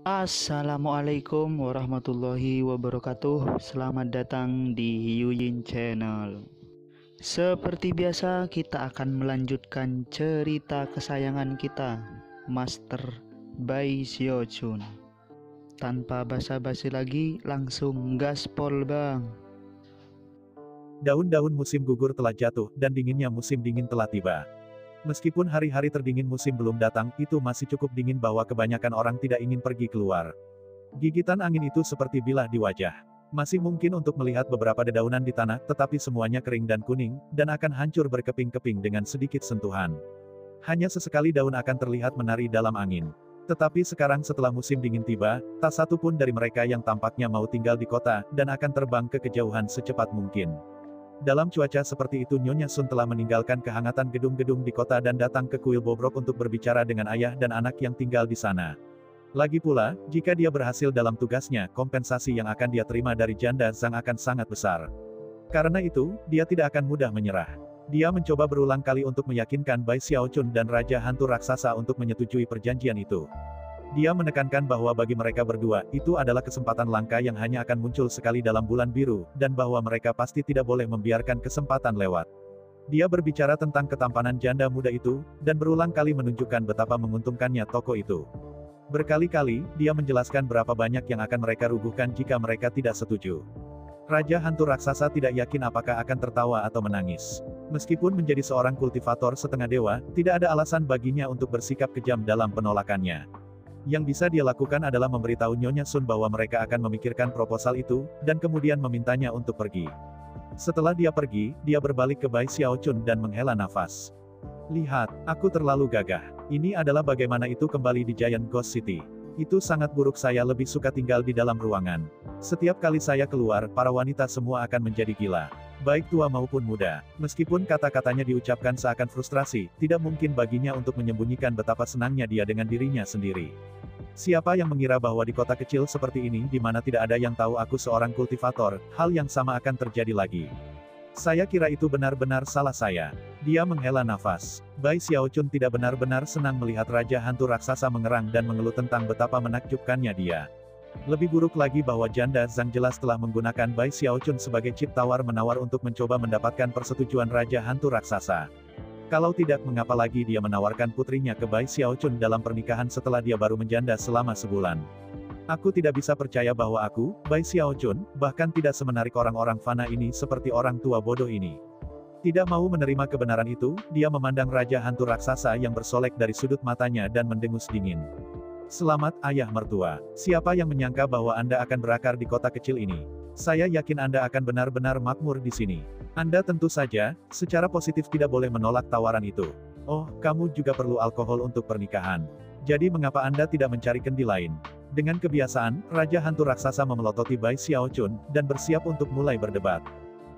Assalamualaikum warahmatullahi wabarakatuh. Selamat datang di Yuyin Channel. Seperti biasa, kita akan melanjutkan cerita kesayangan kita, Master Bai Xiaochun. Tanpa basa-basi lagi, langsung gaspol bang. Daun-daun musim gugur telah jatuh, dan dinginnya musim dingin telah tiba. Meskipun hari-hari terdingin musim belum datang, itu masih cukup dingin bahwa kebanyakan orang tidak ingin pergi keluar. Gigitan angin itu seperti bilah di wajah. Masih mungkin untuk melihat beberapa dedaunan di tanah, tetapi semuanya kering dan kuning, dan akan hancur berkeping-keping dengan sedikit sentuhan. Hanya sesekali daun akan terlihat menari dalam angin. Tetapi sekarang setelah musim dingin tiba, tak satu pun dari mereka yang tampaknya mau tinggal di kota, dan akan terbang ke kejauhan secepat mungkin. Dalam cuaca seperti itu Nyonya Sun telah meninggalkan kehangatan gedung-gedung di kota dan datang ke kuil bobrok untuk berbicara dengan ayah dan anak yang tinggal di sana. Lagi pula, jika dia berhasil dalam tugasnya, kompensasi yang akan dia terima dari janda Zhang akan sangat besar. Karena itu, dia tidak akan mudah menyerah. Dia mencoba berulang kali untuk meyakinkan Bai Xiaochun dan Raja Hantu Raksasa untuk menyetujui perjanjian itu. Dia menekankan bahwa bagi mereka berdua, itu adalah kesempatan langka yang hanya akan muncul sekali dalam bulan biru, dan bahwa mereka pasti tidak boleh membiarkan kesempatan lewat. Dia berbicara tentang ketampanan janda muda itu, dan berulang kali menunjukkan betapa menguntungkannya toko itu. Berkali-kali, dia menjelaskan berapa banyak yang akan mereka ruguhkan jika mereka tidak setuju. Raja Hantu Raksasa tidak yakin apakah akan tertawa atau menangis. Meskipun menjadi seorang kultivator setengah dewa, tidak ada alasan baginya untuk bersikap kejam dalam penolakannya. Yang bisa dia lakukan adalah memberitahu Nyonya Sun bahwa mereka akan memikirkan proposal itu, dan kemudian memintanya untuk pergi. Setelah dia pergi, dia berbalik ke Bai Xiaochun dan menghela nafas. Lihat, aku terlalu gagah. Ini adalah bagaimana itu kembali di Giant Ghost City. Itu sangat buruk, saya lebih suka tinggal di dalam ruangan. Setiap kali saya keluar, para wanita semua akan menjadi gila. Baik tua maupun muda. Meskipun kata-katanya diucapkan seakan frustrasi, tidak mungkin baginya untuk menyembunyikan betapa senangnya dia dengan dirinya sendiri. Siapa yang mengira bahwa di kota kecil seperti ini di mana tidak ada yang tahu aku seorang kultivator, hal yang sama akan terjadi lagi. Saya kira itu benar-benar salah saya. Dia menghela nafas. Bai Xiaochun tidak benar-benar senang melihat Raja Hantu Raksasa mengerang dan mengeluh tentang betapa menakjubkannya dia. Lebih buruk lagi bahwa janda Zhang jelas telah menggunakan Bai Xiaochun sebagai chip tawar-menawar untuk mencoba mendapatkan persetujuan Raja Hantu Raksasa. Kalau tidak, mengapa lagi dia menawarkan putrinya ke Bai Xiaochun dalam pernikahan setelah dia baru menjanda selama sebulan? Aku tidak bisa percaya bahwa aku, Bai Xiaochun, bahkan tidak semenarik orang-orang fana ini seperti orang tua bodoh ini. Tidak mau menerima kebenaran itu, dia memandang Raja Hantu Raksasa yang bersolek dari sudut matanya dan mendengus dingin. Selamat, ayah mertua. Siapa yang menyangka bahwa Anda akan berakar di kota kecil ini? Saya yakin Anda akan benar-benar makmur di sini. Anda tentu saja, secara positif tidak boleh menolak tawaran itu. Oh, kamu juga perlu alkohol untuk pernikahan. Jadi mengapa Anda tidak mencari kendi lain? Dengan kebiasaan, Raja Hantu Raksasa memelototi Bai Xiaochun, dan bersiap untuk mulai berdebat.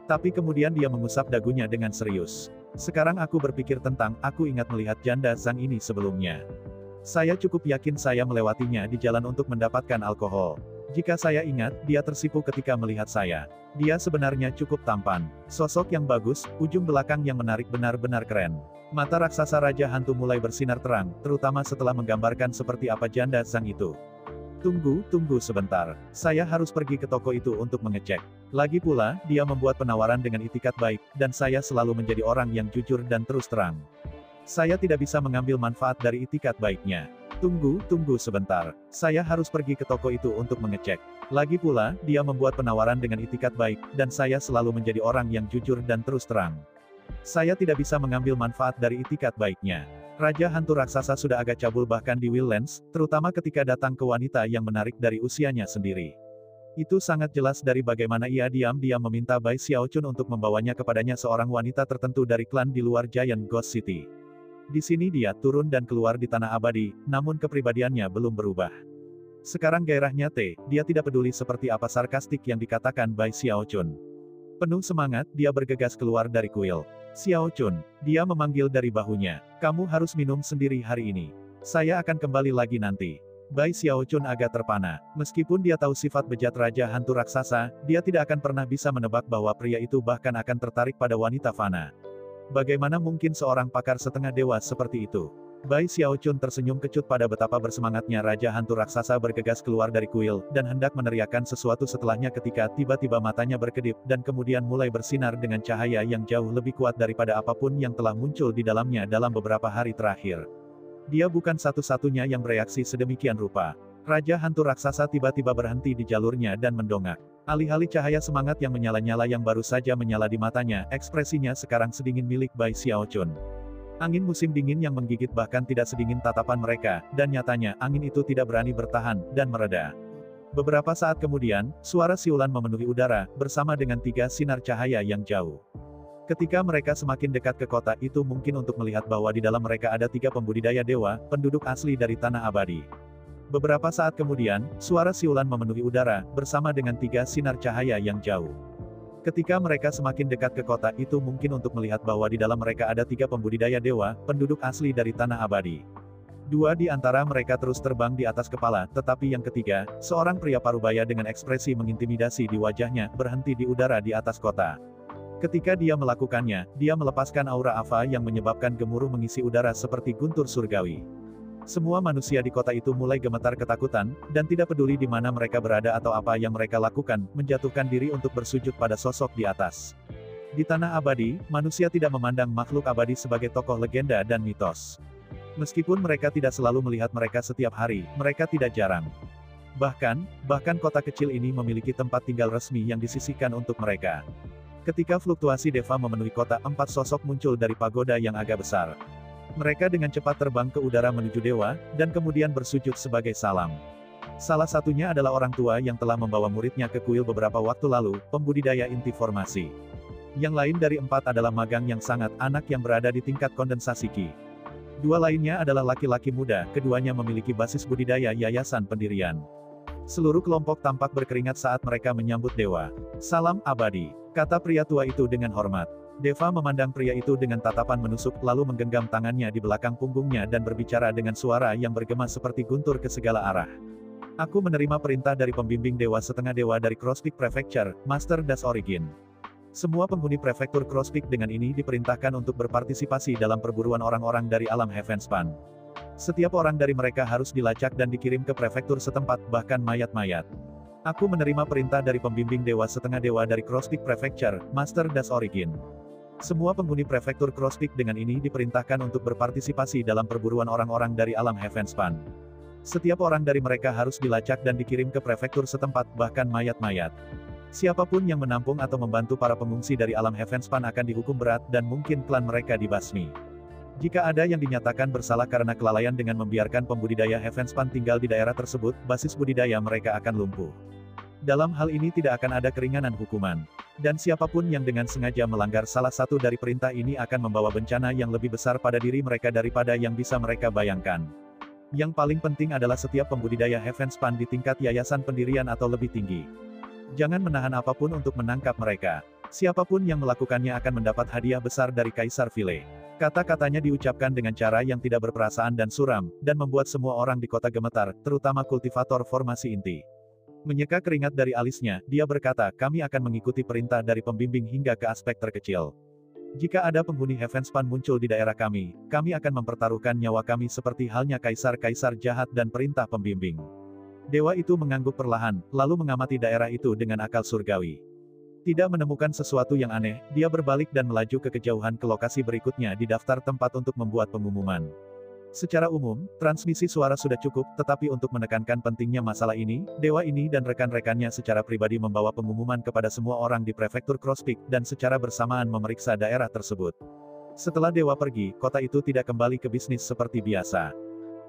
Tapi kemudian dia mengusap dagunya dengan serius. Sekarang aku berpikir tentang, aku ingat melihat janda Zhang ini sebelumnya. Saya cukup yakin saya melewatinya di jalan untuk mendapatkan alkohol. Jika saya ingat, dia tersipu ketika melihat saya. Dia sebenarnya cukup tampan. Sosok yang bagus, ujung belakang yang menarik benar-benar keren. Mata raksasa Raja Hantu mulai bersinar terang, terutama setelah menggambarkan seperti apa janda Zhang itu. Tunggu sebentar. Saya harus pergi ke toko itu untuk mengecek. Lagi pula, dia membuat penawaran dengan itikat baik, dan saya selalu menjadi orang yang jujur dan terus terang. Saya tidak bisa mengambil manfaat dari itikat baiknya. Tunggu sebentar. Saya harus pergi ke toko itu untuk mengecek. Lagi pula, dia membuat penawaran dengan itikat baik, dan saya selalu menjadi orang yang jujur dan terus terang. Saya tidak bisa mengambil manfaat dari itikat baiknya. Raja Hantu Raksasa sudah agak cabul bahkan di Willlands, terutama ketika datang ke wanita yang menarik dari usianya sendiri. Itu sangat jelas dari bagaimana ia diam-diam meminta Bai Xiaochun untuk membawanya kepadanya seorang wanita tertentu dari klan di luar Giant Ghost City. Di sini dia turun dan keluar di tanah abadi, namun kepribadiannya belum berubah. Sekarang gairahnya dia tidak peduli seperti apa sarkastik yang dikatakan Bai Xiaochun. Penuh semangat, dia bergegas keluar dari kuil. Xiaochun, dia memanggil dari bahunya. Kamu harus minum sendiri hari ini. Saya akan kembali lagi nanti. Bai Xiaochun agak terpana. Meskipun dia tahu sifat bejat Raja Hantu Raksasa, dia tidak akan pernah bisa menebak bahwa pria itu bahkan akan tertarik pada wanita fana. Bagaimana mungkin seorang pakar setengah dewa seperti itu? Bai Xiaochun tersenyum kecut pada betapa bersemangatnya Raja Hantu Raksasa bergegas keluar dari kuil, dan hendak meneriakkan sesuatu setelahnya ketika tiba-tiba matanya berkedip, dan kemudian mulai bersinar dengan cahaya yang jauh lebih kuat daripada apapun yang telah muncul di dalamnya dalam beberapa hari terakhir. Dia bukan satu-satunya yang bereaksi sedemikian rupa. Raja Hantu Raksasa tiba-tiba berhenti di jalurnya dan mendongak. Alih-alih cahaya semangat yang menyala-nyala yang baru saja menyala di matanya, ekspresinya sekarang sedingin milik Bai Xiaochun. Angin musim dingin yang menggigit bahkan tidak sedingin tatapan mereka, dan nyatanya, angin itu tidak berani bertahan, dan mereda. Beberapa saat kemudian, suara siulan memenuhi udara, bersama dengan 3 sinar cahaya yang jauh. Ketika mereka semakin dekat ke kota itu mungkin untuk melihat bahwa di dalam mereka ada 3 pembudidaya dewa, penduduk asli dari Tanah Abadi. Beberapa saat kemudian, suara siulan memenuhi udara, bersama dengan 3 sinar cahaya yang jauh. Ketika mereka semakin dekat ke kota itu mungkin untuk melihat bahwa di dalam mereka ada 3 pembudidaya dewa, penduduk asli dari Tanah Abadi. 2 di antara mereka terus terbang di atas kepala, tetapi yang ketiga, seorang pria parubaya dengan ekspresi mengintimidasi di wajahnya, berhenti di udara di atas kota. Ketika dia melakukannya, dia melepaskan aura Ava yang menyebabkan gemuruh mengisi udara seperti guntur surgawi. Semua manusia di kota itu mulai gemetar ketakutan, dan tidak peduli di mana mereka berada atau apa yang mereka lakukan, menjatuhkan diri untuk bersujud pada sosok di atas. Di Tanah Abadi, manusia tidak memandang makhluk abadi sebagai tokoh legenda dan mitos. Meskipun mereka tidak selalu melihat mereka setiap hari, mereka tidak jarang. Bahkan kota kecil ini memiliki tempat tinggal resmi yang disisihkan untuk mereka. Ketika fluktuasi Deva memenuhi kota, 4 sosok muncul dari pagoda yang agak besar. Mereka dengan cepat terbang ke udara menuju dewa, dan kemudian bersujud sebagai salam. Salah satunya adalah orang tua yang telah membawa muridnya ke kuil beberapa waktu lalu, pembudidaya inti formasi. Yang lain dari 4 adalah magang yang sangat anak yang berada di tingkat kondensasi Qi. 2 lainnya adalah laki-laki muda, keduanya memiliki basis budidaya yayasan pendirian. Seluruh kelompok tampak berkeringat saat mereka menyambut dewa. Salam abadi, kata pria tua itu dengan hormat. Deva memandang pria itu dengan tatapan menusuk, lalu menggenggam tangannya di belakang punggungnya dan berbicara dengan suara yang bergema seperti guntur ke segala arah. Aku menerima perintah dari pembimbing dewa setengah dewa dari Cross Peak Prefecture, Master Das Origin. Semua penghuni prefektur Cross Peak dengan ini diperintahkan untuk berpartisipasi dalam perburuan orang-orang dari alam Heavenspan. Setiap orang dari mereka harus dilacak dan dikirim ke prefektur setempat, bahkan mayat-mayat. Aku menerima perintah dari pembimbing dewa setengah dewa dari Cross Peak Prefecture, Master Das Origin. Semua penghuni prefektur Cross Peak dengan ini diperintahkan untuk berpartisipasi dalam perburuan orang-orang dari alam Heavenspan. Setiap orang dari mereka harus dilacak dan dikirim ke prefektur setempat, bahkan mayat-mayat. Siapapun yang menampung atau membantu para pengungsi dari alam Heavenspan akan dihukum berat dan mungkin klan mereka dibasmi. Jika ada yang dinyatakan bersalah karena kelalaian dengan membiarkan pembudidaya Heavenspan tinggal di daerah tersebut, basis budidaya mereka akan lumpuh. Dalam hal ini tidak akan ada keringanan hukuman. Dan siapapun yang dengan sengaja melanggar salah satu dari perintah ini akan membawa bencana yang lebih besar pada diri mereka daripada yang bisa mereka bayangkan. Yang paling penting adalah setiap pembudidaya Heavenspan di tingkat yayasan pendirian atau lebih tinggi. Jangan menahan apapun untuk menangkap mereka. Siapapun yang melakukannya akan mendapat hadiah besar dari Kaisar Vile. Kata-katanya diucapkan dengan cara yang tidak berperasaan dan suram, dan membuat semua orang di kota gemetar, terutama kultivator formasi inti. Menyeka keringat dari alisnya, dia berkata, kami akan mengikuti perintah dari pembimbing hingga ke aspek terkecil. Jika ada penghuni Heavenspan muncul di daerah kami akan mempertaruhkan nyawa kami seperti halnya kaisar-kaisar jahat dan perintah pembimbing. Dewa itu mengangguk perlahan, lalu mengamati daerah itu dengan akal surgawi. Tidak menemukan sesuatu yang aneh, dia berbalik dan melaju ke kejauhan ke lokasi berikutnya di daftar tempat untuk membuat pengumuman. Secara umum, transmisi suara sudah cukup, tetapi untuk menekankan pentingnya masalah ini, dewa ini dan rekan-rekannya secara pribadi membawa pengumuman kepada semua orang di prefektur Cross Peak, dan secara bersamaan memeriksa daerah tersebut. Setelah dewa pergi, kota itu tidak kembali ke bisnis seperti biasa.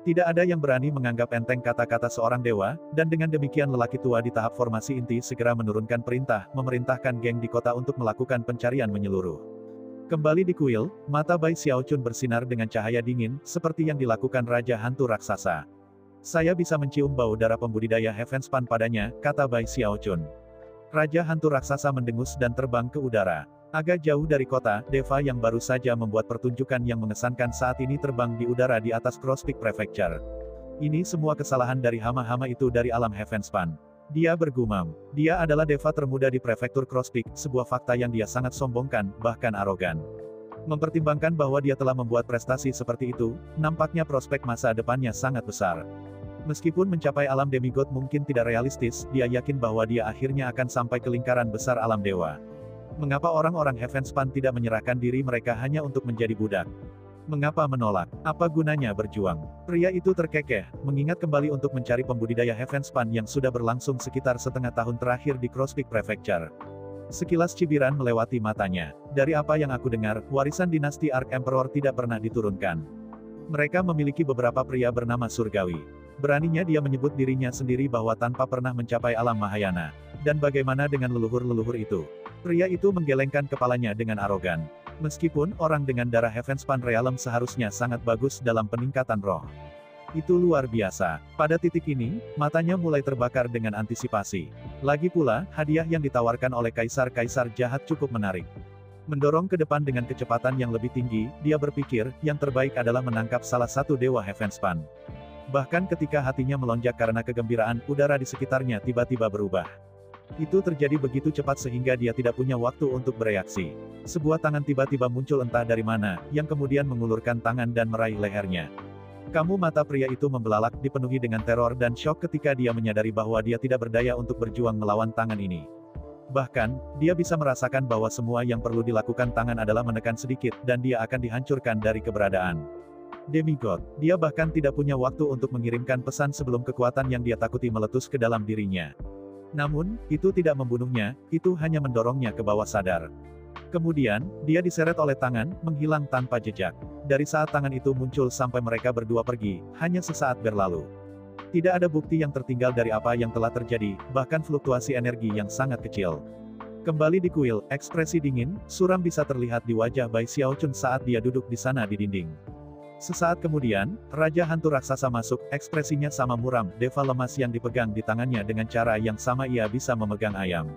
Tidak ada yang berani menganggap enteng kata-kata seorang dewa, dan dengan demikian lelaki tua di tahap formasi inti segera menurunkan perintah, memerintahkan geng di kota untuk melakukan pencarian menyeluruh. Kembali di kuil, mata Bai Xiaochun bersinar dengan cahaya dingin, seperti yang dilakukan Raja Hantu Raksasa. Saya bisa mencium bau darah pembudidaya Heavenspan padanya, kata Bai Xiaochun. Raja Hantu Raksasa mendengus dan terbang ke udara. Agak jauh dari kota, Deva yang baru saja membuat pertunjukan yang mengesankan saat ini terbang di udara di atas Cross Peak Prefecture. Ini semua kesalahan dari hama-hama itu dari alam Heavenspan. Dia bergumam. Dia adalah Deva termuda di prefektur Cross Peak, sebuah fakta yang dia sangat sombongkan, bahkan arogan. Mempertimbangkan bahwa dia telah membuat prestasi seperti itu, nampaknya prospek masa depannya sangat besar. Meskipun mencapai alam demigod mungkin tidak realistis, dia yakin bahwa dia akhirnya akan sampai ke lingkaran besar alam dewa. Mengapa orang-orang Heavenspan tidak menyerahkan diri mereka hanya untuk menjadi budak? Mengapa menolak? Apa gunanya berjuang? Pria itu terkekeh, mengingat kembali untuk mencari pembudidaya Heavenspan yang sudah berlangsung sekitar setengah tahun terakhir di Crosspeak Prefecture. Sekilas cibiran melewati matanya. Dari apa yang aku dengar, warisan dinasti Ark Emperor tidak pernah diturunkan. Mereka memiliki beberapa pria bernama surgawi. Beraninya dia menyebut dirinya sendiri bahwa tanpa pernah mencapai alam Mahayana. Dan bagaimana dengan leluhur-leluhur itu? Pria itu menggelengkan kepalanya dengan arogan. Meskipun orang dengan darah Heavenspan Realm seharusnya sangat bagus dalam peningkatan roh. Itu luar biasa. Pada titik ini, matanya mulai terbakar dengan antisipasi. Lagi pula, hadiah yang ditawarkan oleh kaisar-kaisar jahat cukup menarik. Mendorong ke depan dengan kecepatan yang lebih tinggi, dia berpikir, yang terbaik adalah menangkap salah satu dewa Heavenspan. Bahkan ketika hatinya melonjak karena kegembiraan, udara di sekitarnya tiba-tiba berubah. Itu terjadi begitu cepat sehingga dia tidak punya waktu untuk bereaksi. Sebuah tangan tiba-tiba muncul entah dari mana, yang kemudian mengulurkan tangan dan meraih lehernya. Mata pria itu membelalak, dipenuhi dengan teror dan syok ketika dia menyadari bahwa dia tidak berdaya untuk berjuang melawan tangan ini. Bahkan, dia bisa merasakan bahwa semua yang perlu dilakukan tangan adalah menekan sedikit, dan dia akan dihancurkan dari keberadaan demigod. Dia bahkan tidak punya waktu untuk mengirimkan pesan sebelum kekuatan yang dia takuti meletus ke dalam dirinya. Namun, itu tidak membunuhnya, itu hanya mendorongnya ke bawah sadar. Kemudian, dia diseret oleh tangan, menghilang tanpa jejak. Dari saat tangan itu muncul sampai mereka berdua pergi, hanya sesaat berlalu. Tidak ada bukti yang tertinggal dari apa yang telah terjadi, bahkan fluktuasi energi yang sangat kecil. Kembali di kuil, ekspresi dingin, suram bisa terlihat di wajah Bai Xiaochun saat dia duduk di sana di dinding. Sesaat kemudian, Raja Hantu Raksasa masuk, ekspresinya sama muram, deva lemas yang dipegang di tangannya dengan cara yang sama ia bisa memegang ayam.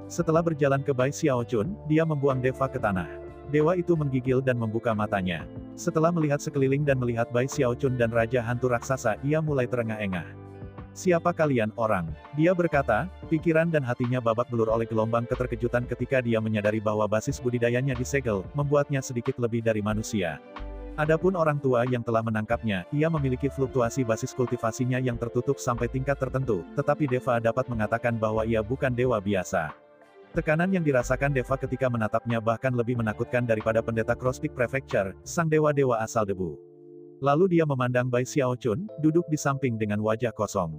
Setelah berjalan ke Bai Xiaochun, dia membuang deva ke tanah. Dewa itu menggigil dan membuka matanya. Setelah melihat sekeliling dan melihat Bai Xiaochun dan Raja Hantu Raksasa, ia mulai terengah-engah. Siapa kalian, orang? Dia berkata, pikiran dan hatinya babak belur oleh gelombang keterkejutan ketika dia menyadari bahwa basis budidayanya disegel, membuatnya sedikit lebih dari manusia. Adapun orang tua yang telah menangkapnya, ia memiliki fluktuasi basis kultivasinya yang tertutup sampai tingkat tertentu, tetapi Deva dapat mengatakan bahwa ia bukan dewa biasa. Tekanan yang dirasakan Deva ketika menatapnya bahkan lebih menakutkan daripada pendeta Crosspeak Prefecture, sang dewa-dewa asal debu. Lalu dia memandang Bai Xiaochun, duduk di samping dengan wajah kosong.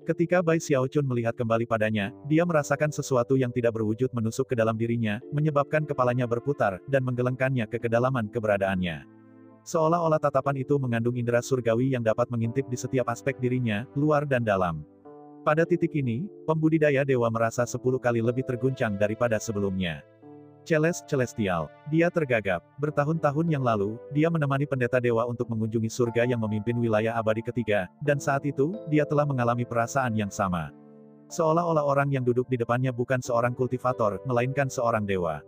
Ketika Bai Xiaochun melihat kembali padanya, dia merasakan sesuatu yang tidak berwujud menusuk ke dalam dirinya, menyebabkan kepalanya berputar, dan menggelengkannya ke kedalaman keberadaannya. Seolah-olah tatapan itu mengandung indera surgawi yang dapat mengintip di setiap aspek dirinya, luar dan dalam. Pada titik ini, pembudidaya dewa merasa 10 kali lebih terguncang daripada sebelumnya. Celestial. Dia tergagap. Bertahun-tahun yang lalu, dia menemani pendeta dewa untuk mengunjungi surga yang memimpin wilayah abadi ketiga, dan saat itu, dia telah mengalami perasaan yang sama. Seolah-olah orang yang duduk di depannya bukan seorang kultivator, melainkan seorang dewa.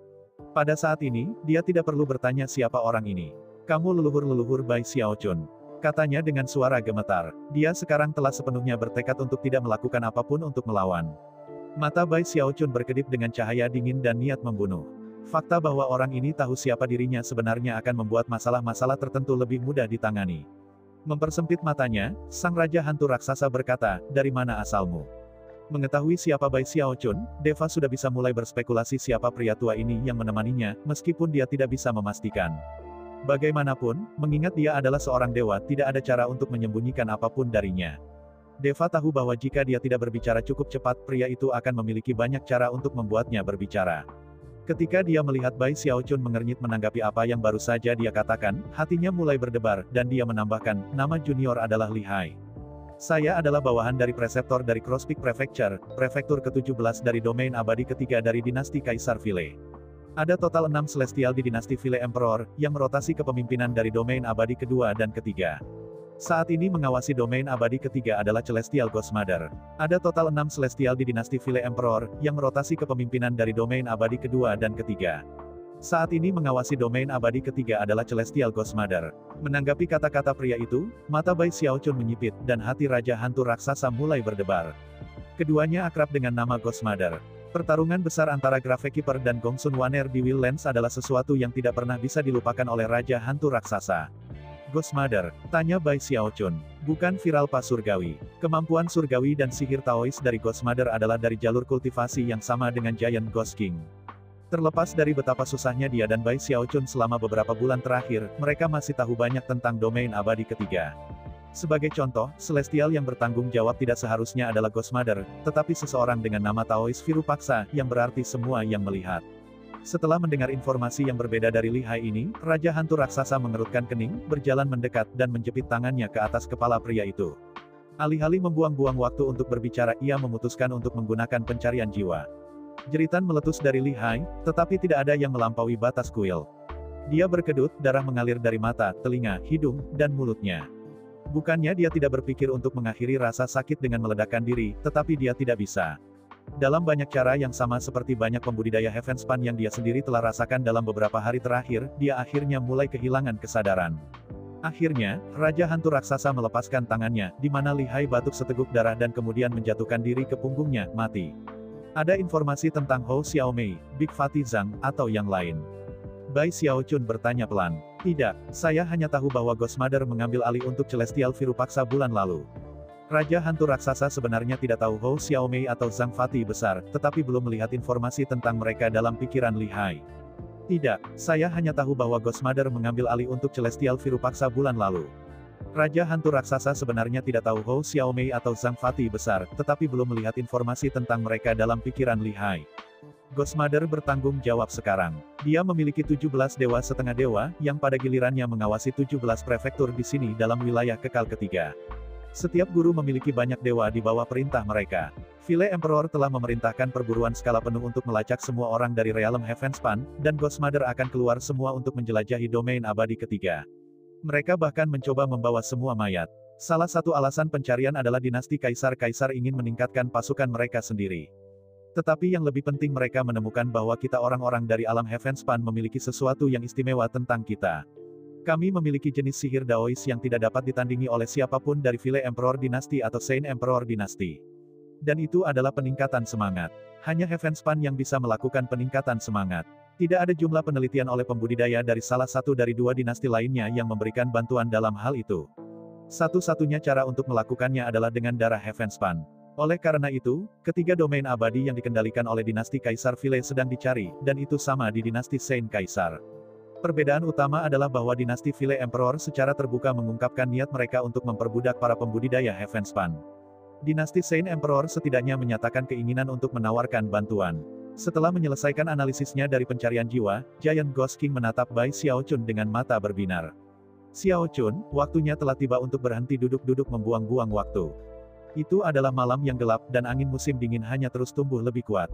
Pada saat ini, dia tidak perlu bertanya siapa orang ini. Kamu leluhur-leluhur Bai Xiaochun. Katanya dengan suara gemetar. Dia sekarang telah sepenuhnya bertekad untuk tidak melakukan apapun untuk melawan. Mata Bai Xiaochun berkedip dengan cahaya dingin dan niat membunuh. Fakta bahwa orang ini tahu siapa dirinya sebenarnya akan membuat masalah-masalah tertentu lebih mudah ditangani. Mempersempit matanya, sang Raja Hantu Raksasa berkata, dari mana asalmu? Mengetahui siapa Bai Xiaochun, Deva sudah bisa mulai berspekulasi siapa pria tua ini yang menemaninya, meskipun dia tidak bisa memastikan. Bagaimanapun, mengingat dia adalah seorang dewa, tidak ada cara untuk menyembunyikan apapun darinya. Deva tahu bahwa jika dia tidak berbicara cukup cepat, pria itu akan memiliki banyak cara untuk membuatnya berbicara. Ketika dia melihat Bai Xiaochun mengernyit menanggapi apa yang baru saja dia katakan, hatinya mulai berdebar, dan dia menambahkan, nama junior adalah Li Hai. Saya adalah bawahan dari preseptor dari Crosspeak Prefecture, prefektur ke-17 dari domain abadi ketiga dari dinasti Kaisar Vile. Ada total 6 celestial di dinasti Vile Emperor, yang merotasi kepemimpinan dari domain abadi kedua dan ketiga. Saat ini mengawasi domain abadi ketiga adalah Celestial Godmother. Ada total 6 celestial di dinasti Vile Emperor, yang merotasi kepemimpinan dari domain abadi kedua dan ketiga. Saat ini mengawasi domain abadi ketiga adalah Celestial Godmother. Menanggapi kata-kata pria itu, mata Bai Xiaochun menyipit, dan hati Raja Hantu Raksasa mulai berdebar. Keduanya akrab dengan nama Godmother. Pertarungan besar antara Gravekeeper dan Gongsun Wanner di Wildlands adalah sesuatu yang tidak pernah bisa dilupakan oleh Raja Hantu Raksasa. Ghost Mother, tanya Bai Xiaochun. Bukan viral pas surgawi. Kemampuan surgawi dan sihir Taois dari Ghost Mother adalah dari jalur kultivasi yang sama dengan Giant Ghost King. Terlepas dari betapa susahnya dia dan Bai Xiaochun selama beberapa bulan terakhir, mereka masih tahu banyak tentang domain abadi ketiga. Sebagai contoh, Celestial yang bertanggung jawab tidak seharusnya adalah Ghost Mother, tetapi seseorang dengan nama Taois Virupaksa, yang berarti semua yang melihat. Setelah mendengar informasi yang berbeda dari lihai ini, Raja Hantu Raksasa mengerutkan kening, berjalan mendekat, dan menjepit tangannya ke atas kepala pria itu. Alih-alih membuang-buang waktu untuk berbicara, ia memutuskan untuk menggunakan pencarian jiwa. Jeritan meletus dari lihai, tetapi tidak ada yang melampaui batas kuil. Dia berkedut, darah mengalir dari mata, telinga, hidung, dan mulutnya. Bukannya dia tidak berpikir untuk mengakhiri rasa sakit dengan meledakkan diri, tetapi dia tidak bisa. Dalam banyak cara yang sama seperti banyak pembudidaya Heavenspan yang dia sendiri telah rasakan dalam beberapa hari terakhir, dia akhirnya mulai kehilangan kesadaran. Akhirnya, Raja Hantu Raksasa melepaskan tangannya, di mana lihai batuk seteguk darah dan kemudian menjatuhkan diri ke punggungnya, mati. Ada informasi tentang Hou Xiaomei, Big Fatty Zhang, atau yang lain? Bai Xiaochun bertanya pelan. Tidak, saya hanya tahu bahwa Ghost Mother mengambil alih untuk Celestial Virupaksa bulan lalu. Raja Hantu Raksasa sebenarnya tidak tahu Hou Xiaomei atau Zhang Fati besar, tetapi belum melihat informasi tentang mereka dalam pikiran lihai. Tidak, saya hanya tahu bahwa Ghost Mother mengambil alih untuk Celestial Virupaksa bulan lalu. Raja Hantu Raksasa sebenarnya tidak tahu Hou Xiaomei atau Zhang Fati besar, tetapi belum melihat informasi tentang mereka dalam pikiran lihai. Ghost Mother bertanggung jawab sekarang. Dia memiliki 17 dewa setengah dewa, yang pada gilirannya mengawasi 17 prefektur di sini dalam wilayah kekal ketiga. Setiap guru memiliki banyak dewa di bawah perintah mereka. Vile Emperor telah memerintahkan perburuan skala penuh untuk melacak semua orang dari realm Heavenspan, dan Ghost Mother akan keluar semua untuk menjelajahi domain abadi ketiga. Mereka bahkan mencoba membawa semua mayat. Salah satu alasan pencarian adalah dinasti kaisar-kaisar ingin meningkatkan pasukan mereka sendiri. Tetapi yang lebih penting mereka menemukan bahwa kita orang-orang dari alam Heavenspan memiliki sesuatu yang istimewa tentang kita. Kami memiliki jenis sihir Daois yang tidak dapat ditandingi oleh siapapun dari Vile Emperor Dinasti atau Saint Emperor Dinasti. Dan itu adalah peningkatan semangat. Hanya Heavenspan yang bisa melakukan peningkatan semangat. Tidak ada jumlah penelitian oleh pembudidaya dari salah satu dari dua dinasti lainnya yang memberikan bantuan dalam hal itu. Satu-satunya cara untuk melakukannya adalah dengan darah Heavenspan. Oleh karena itu, ketiga domain abadi yang dikendalikan oleh dinasti Kaisar Vile sedang dicari, dan itu sama di dinasti Saint Kaisar. Perbedaan utama adalah bahwa dinasti Vile Emperor secara terbuka mengungkapkan niat mereka untuk memperbudak para pembudidaya Heavenspan. Dinasti Saint Emperor setidaknya menyatakan keinginan untuk menawarkan bantuan. Setelah menyelesaikan analisisnya dari pencarian jiwa, Giant Ghost King menatap Bai Xiaochun dengan mata berbinar. Xiaochun, waktunya telah tiba untuk berhenti duduk-duduk membuang-buang waktu. Itu adalah malam yang gelap, dan angin musim dingin hanya terus tumbuh lebih kuat.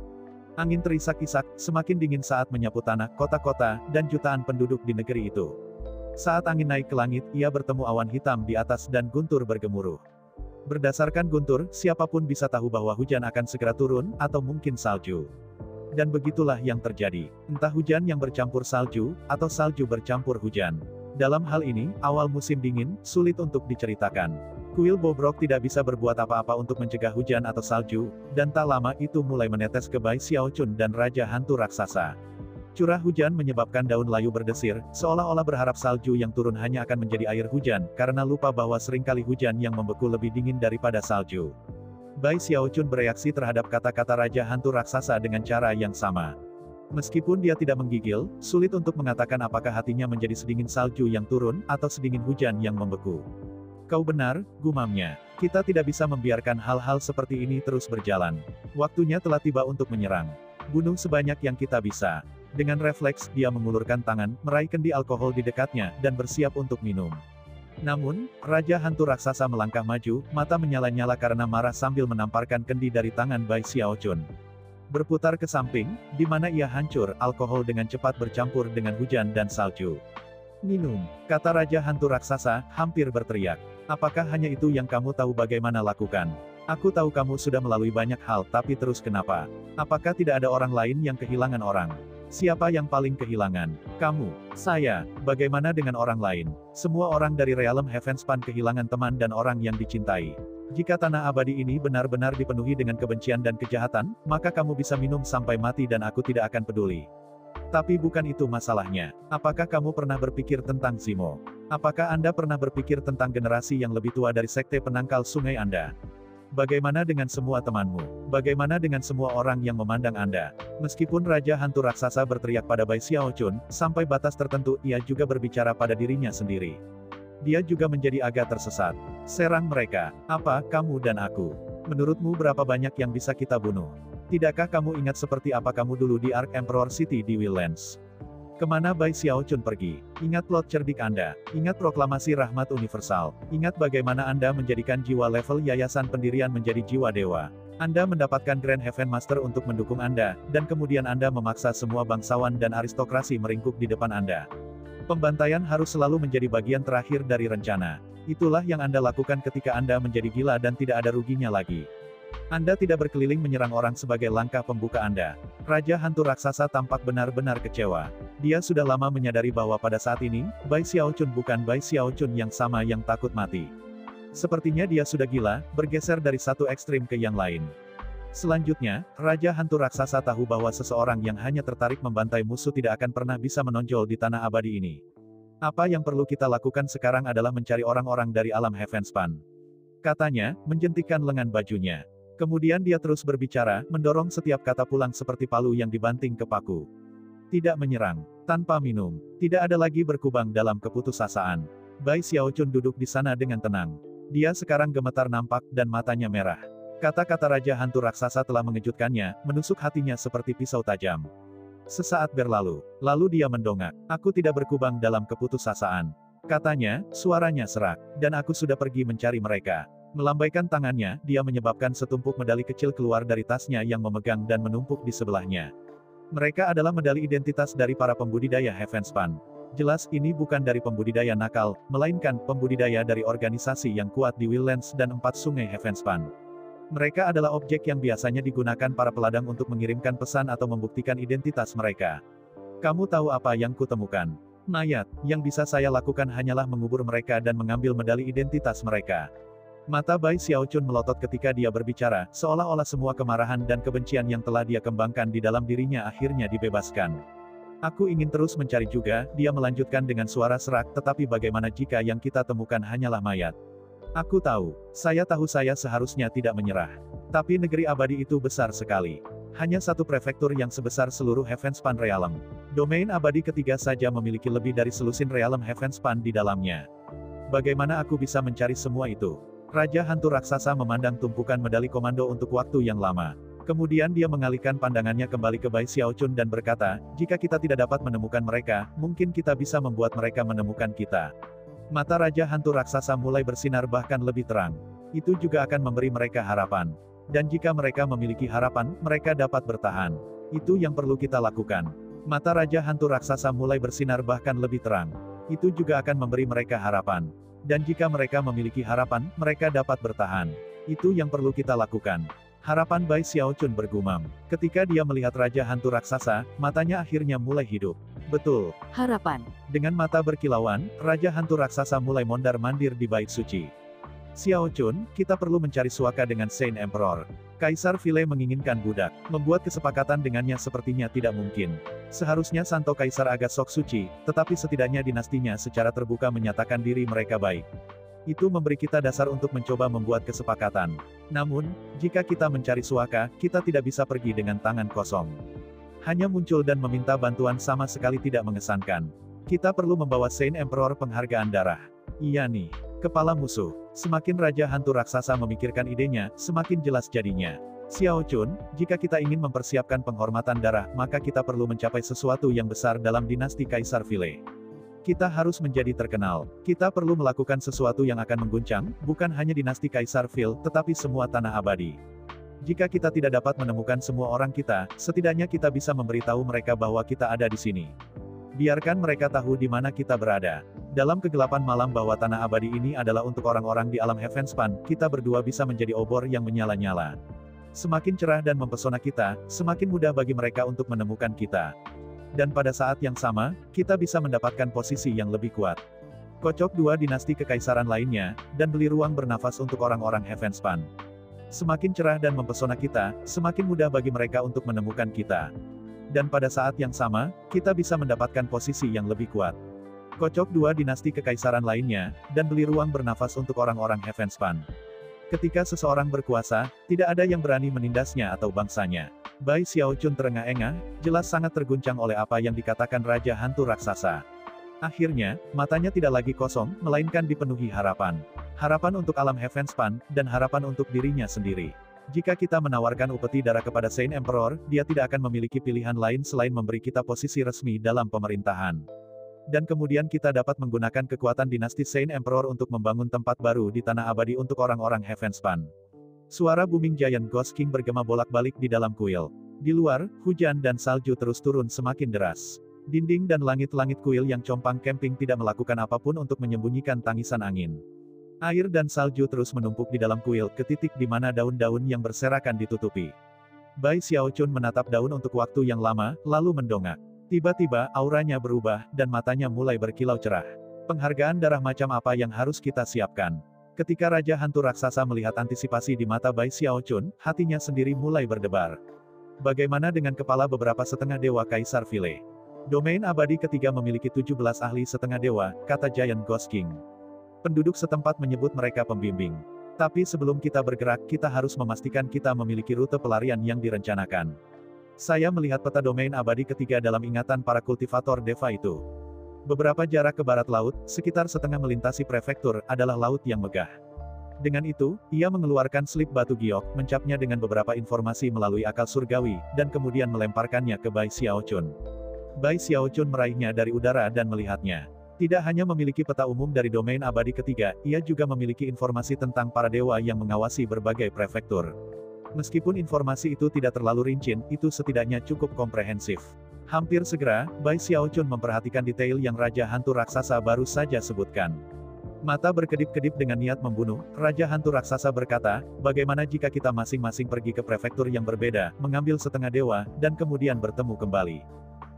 Angin terisak-isak, semakin dingin saat menyapu tanah, kota-kota, dan jutaan penduduk di negeri itu. Saat angin naik ke langit, ia bertemu awan hitam di atas dan guntur bergemuruh. Berdasarkan guntur, siapapun bisa tahu bahwa hujan akan segera turun, atau mungkin salju. Dan begitulah yang terjadi. Entah hujan yang bercampur salju, atau salju bercampur hujan. Dalam hal ini, awal musim dingin, sulit untuk diceritakan. Kuil Bobrok tidak bisa berbuat apa-apa untuk mencegah hujan atau salju, dan tak lama itu mulai menetes ke Bai Xiaochun dan Raja Hantu Raksasa. Curah hujan menyebabkan daun layu berdesir, seolah-olah berharap salju yang turun hanya akan menjadi air hujan, karena lupa bahwa seringkali hujan yang membeku lebih dingin daripada salju. Bai Xiaochun bereaksi terhadap kata-kata Raja Hantu Raksasa dengan cara yang sama. Meskipun dia tidak menggigil, sulit untuk mengatakan apakah hatinya menjadi sedingin salju yang turun, atau sedingin hujan yang membeku. Kau benar, gumamnya. Kita tidak bisa membiarkan hal-hal seperti ini terus berjalan. Waktunya telah tiba untuk menyerang. Bunuh sebanyak yang kita bisa. Dengan refleks, dia mengulurkan tangan, meraih kendi alkohol di dekatnya, dan bersiap untuk minum. Namun, Raja Hantu Raksasa melangkah maju, mata menyala-nyala karena marah sambil menamparkan kendi dari tangan Bai Xiaochun. Berputar ke samping, di mana ia hancur, alkohol dengan cepat bercampur dengan hujan dan salju. Minum, kata Raja Hantu Raksasa, hampir berteriak. Apakah hanya itu yang kamu tahu bagaimana lakukan? Aku tahu kamu sudah melalui banyak hal, tapi terus kenapa? Apakah tidak ada orang lain yang kehilangan orang? Siapa yang paling kehilangan? Kamu, saya, bagaimana dengan orang lain? Semua orang dari realm Heavenspan kehilangan teman dan orang yang dicintai. Jika tanah abadi ini benar-benar dipenuhi dengan kebencian dan kejahatan, maka kamu bisa minum sampai mati dan aku tidak akan peduli. Tapi bukan itu masalahnya. Apakah kamu pernah berpikir tentang Zimo? Apakah Anda pernah berpikir tentang generasi yang lebih tua dari sekte penangkal sungai Anda? Bagaimana dengan semua temanmu? Bagaimana dengan semua orang yang memandang Anda? Meskipun Raja Hantu Raksasa berteriak pada Bai Xiaochun, sampai batas tertentu ia juga berbicara pada dirinya sendiri. Dia juga menjadi agak tersesat. Serang mereka. Apa, kamu dan aku? Menurutmu berapa banyak yang bisa kita bunuh? Tidakkah kamu ingat seperti apa kamu dulu di Ark Emperor City di Wildlands? Kemana Bai Xiaochun pergi? Ingat plot cerdik Anda, ingat proklamasi rahmat universal, ingat bagaimana Anda menjadikan jiwa level yayasan pendirian menjadi jiwa dewa. Anda mendapatkan Grand Heaven Master untuk mendukung Anda, dan kemudian Anda memaksa semua bangsawan dan aristokrasi meringkuk di depan Anda. Pembantaian harus selalu menjadi bagian terakhir dari rencana. Itulah yang Anda lakukan ketika Anda menjadi gila dan tidak ada ruginya lagi. Anda tidak berkeliling menyerang orang sebagai langkah pembuka Anda. Raja Hantu Raksasa tampak benar-benar kecewa. Dia sudah lama menyadari bahwa pada saat ini, Bai Xiaochun bukan Bai Xiaochun yang sama yang takut mati. Sepertinya dia sudah gila, bergeser dari satu ekstrim ke yang lain. Selanjutnya, Raja Hantu Raksasa tahu bahwa seseorang yang hanya tertarik membantai musuh tidak akan pernah bisa menonjol di tanah abadi ini. Apa yang perlu kita lakukan sekarang adalah mencari orang-orang dari alam Heavenspan. Katanya, menjentikkan lengan bajunya. Kemudian dia terus berbicara, mendorong setiap kata pulang seperti palu yang dibanting ke paku. Tidak menyerang, tanpa minum, tidak ada lagi berkubang dalam keputusasaan. Bai Xiaochun duduk di sana dengan tenang. Dia sekarang gemetar nampak dan matanya merah. Kata-kata Raja Hantu Raksasa telah mengejutkannya, menusuk hatinya seperti pisau tajam. Sesaat berlalu, lalu dia mendongak. Aku tidak berkubang dalam keputusasaan. Katanya, suaranya serak, dan aku sudah pergi mencari mereka. Melambaikan tangannya, dia menyebabkan setumpuk medali kecil keluar dari tasnya yang memegang dan menumpuk di sebelahnya. Mereka adalah medali identitas dari para pembudidaya Heavenspan. Jelas, ini bukan dari pembudidaya nakal, melainkan pembudidaya dari organisasi yang kuat di Wildlands dan 4 sungai Heavenspan. Mereka adalah objek yang biasanya digunakan para peladang untuk mengirimkan pesan atau membuktikan identitas mereka. Kamu tahu apa yang kutemukan? Mayat. Yang bisa saya lakukan hanyalah mengubur mereka dan mengambil medali identitas mereka. Mata Bai Xiaochun melotot ketika dia berbicara, seolah-olah semua kemarahan dan kebencian yang telah dia kembangkan di dalam dirinya akhirnya dibebaskan. Aku ingin terus mencari juga, dia melanjutkan dengan suara serak, tetapi bagaimana jika yang kita temukan hanyalah mayat? Aku tahu saya seharusnya tidak menyerah. Tapi negeri abadi itu besar sekali. Hanya satu prefektur yang sebesar seluruh Heavenspan Realm. Domain abadi ketiga saja memiliki lebih dari selusin Realm Heavenspan di dalamnya. Bagaimana aku bisa mencari semua itu? Raja Hantu Raksasa memandang tumpukan medali komando untuk waktu yang lama. Kemudian dia mengalihkan pandangannya kembali ke Bai Xiaochun dan berkata, jika kita tidak dapat menemukan mereka, mungkin kita bisa membuat mereka menemukan kita. Mata Raja Hantu Raksasa mulai bersinar bahkan lebih terang. Itu juga akan memberi mereka harapan. Dan jika mereka memiliki harapan, mereka dapat bertahan. Itu yang perlu kita lakukan. Mata Raja Hantu Raksasa mulai bersinar bahkan lebih terang. Itu juga akan memberi mereka harapan. Dan jika mereka memiliki harapan, mereka dapat bertahan. Itu yang perlu kita lakukan. Harapan Bai Xiaochun bergumam. Ketika dia melihat Raja Hantu Raksasa, matanya akhirnya mulai hidup. Betul. Harapan. Dengan mata berkilauan, Raja Hantu Raksasa mulai mondar-mandir di bait suci. Xiaochun, kita perlu mencari suaka dengan Saint Emperor. Kaisar Vile menginginkan budak. Membuat kesepakatan dengannya sepertinya tidak mungkin. Seharusnya Santo Kaisar agak sok suci, tetapi setidaknya dinastinya secara terbuka menyatakan diri mereka baik. Itu memberi kita dasar untuk mencoba membuat kesepakatan. Namun, jika kita mencari suaka, kita tidak bisa pergi dengan tangan kosong. Hanya muncul dan meminta bantuan sama sekali tidak mengesankan. Kita perlu membawa Saint Emperor penghargaan darah. Iya nih, kepala musuh. Semakin Raja Hantu Raksasa memikirkan idenya, semakin jelas jadinya. Xiaochun, jika kita ingin mempersiapkan penghormatan darah, maka kita perlu mencapai sesuatu yang besar dalam dinasti Kaisar Vile. Kita harus menjadi terkenal. Kita perlu melakukan sesuatu yang akan mengguncang, bukan hanya dinasti Kaisar Vile, tetapi semua tanah abadi. Jika kita tidak dapat menemukan semua orang kita, setidaknya kita bisa memberitahu mereka bahwa kita ada di sini. Biarkan mereka tahu di mana kita berada. Dalam kegelapan malam bahwa tanah abadi ini adalah untuk orang-orang di alam Heavenspan, kita berdua bisa menjadi obor yang menyala-nyala. Semakin cerah dan mempesona kita, semakin mudah bagi mereka untuk menemukan kita. Dan pada saat yang sama, kita bisa mendapatkan posisi yang lebih kuat. Kocok dua dinasti kekaisaran lainnya, dan beli ruang bernafas untuk orang-orang Heavenspan. Semakin cerah dan mempesona kita, semakin mudah bagi mereka untuk menemukan kita. Dan pada saat yang sama, kita bisa mendapatkan posisi yang lebih kuat. Kocok dua dinasti kekaisaran lainnya, dan beli ruang bernafas untuk orang-orang Heavenspan. Ketika seseorang berkuasa, tidak ada yang berani menindasnya atau bangsanya. Bai Xiaochun terengah-engah, jelas sangat terguncang oleh apa yang dikatakan Raja Hantu Raksasa. Akhirnya, matanya tidak lagi kosong, melainkan dipenuhi harapan. Harapan untuk alam Heavenspan, dan harapan untuk dirinya sendiri. Jika kita menawarkan upeti darah kepada Saint Emperor, dia tidak akan memiliki pilihan lain selain memberi kita posisi resmi dalam pemerintahan. Dan kemudian kita dapat menggunakan kekuatan dinasti Saint Emperor untuk membangun tempat baru di tanah abadi untuk orang-orang Heavenspan. Suara booming Giant Ghost King bergema bolak-balik di dalam kuil. Di luar, hujan dan salju terus turun semakin deras. Dinding dan langit-langit kuil yang compang camping tidak melakukan apapun untuk menyembunyikan tangisan angin. Air dan salju terus menumpuk di dalam kuil ke titik di mana daun-daun yang berserakan ditutupi. Bai Xiaochun menatap daun untuk waktu yang lama, lalu mendongak. Tiba-tiba, auranya berubah, dan matanya mulai berkilau cerah. Penghargaan darah macam apa yang harus kita siapkan? Ketika Raja Hantu Raksasa melihat antisipasi di mata Bai Xiaochun, hatinya sendiri mulai berdebar. Bagaimana dengan kepala beberapa setengah dewa Kaisar Vile? Domain abadi ketiga memiliki 17 ahli setengah dewa, kata Giant Ghost King. Penduduk setempat menyebut mereka pembimbing. Tapi sebelum kita bergerak, kita harus memastikan kita memiliki rute pelarian yang direncanakan. Saya melihat peta domain abadi ketiga dalam ingatan para kultivator Deva itu. Beberapa jarak ke barat laut, sekitar setengah melintasi prefektur, adalah laut yang megah. Dengan itu, ia mengeluarkan slip batu giok, mencapnya dengan beberapa informasi melalui akal surgawi, dan kemudian melemparkannya ke Bai Xiaochun. Bai Xiaochun meraihnya dari udara dan melihatnya. Tidak hanya memiliki peta umum dari domain abadi ketiga, ia juga memiliki informasi tentang para dewa yang mengawasi berbagai prefektur. Meskipun informasi itu tidak terlalu rinci, itu setidaknya cukup komprehensif. Hampir segera, Bai Xiaochun memperhatikan detail yang Raja Hantu Raksasa baru saja sebutkan. Mata berkedip-kedip dengan niat membunuh, Raja Hantu Raksasa berkata, bagaimana jika kita masing-masing pergi ke prefektur yang berbeda, mengambil setengah dewa, dan kemudian bertemu kembali.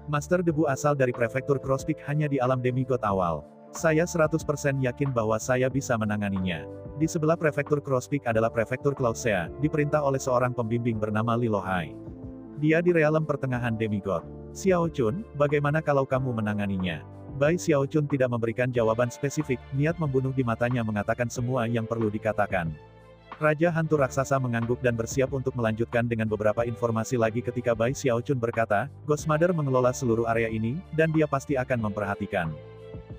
Master debu asal dari prefektur Crosspeak hanya di alam demigod awal. Saya 100% yakin bahwa saya bisa menanganinya. Di sebelah prefektur Crosspeak adalah prefektur Clausea, diperintah oleh seorang pembimbing bernama Lilohai. Dia di realem pertengahan demigod. Xiaochun, bagaimana kalau kamu menanganinya? Bai Xiaochun tidak memberikan jawaban spesifik, niat membunuh di matanya mengatakan semua yang perlu dikatakan. Raja Hantu Raksasa mengangguk dan bersiap untuk melanjutkan dengan beberapa informasi lagi ketika Bai Xiaochun berkata, Ghost Mother mengelola seluruh area ini, dan dia pasti akan memperhatikan.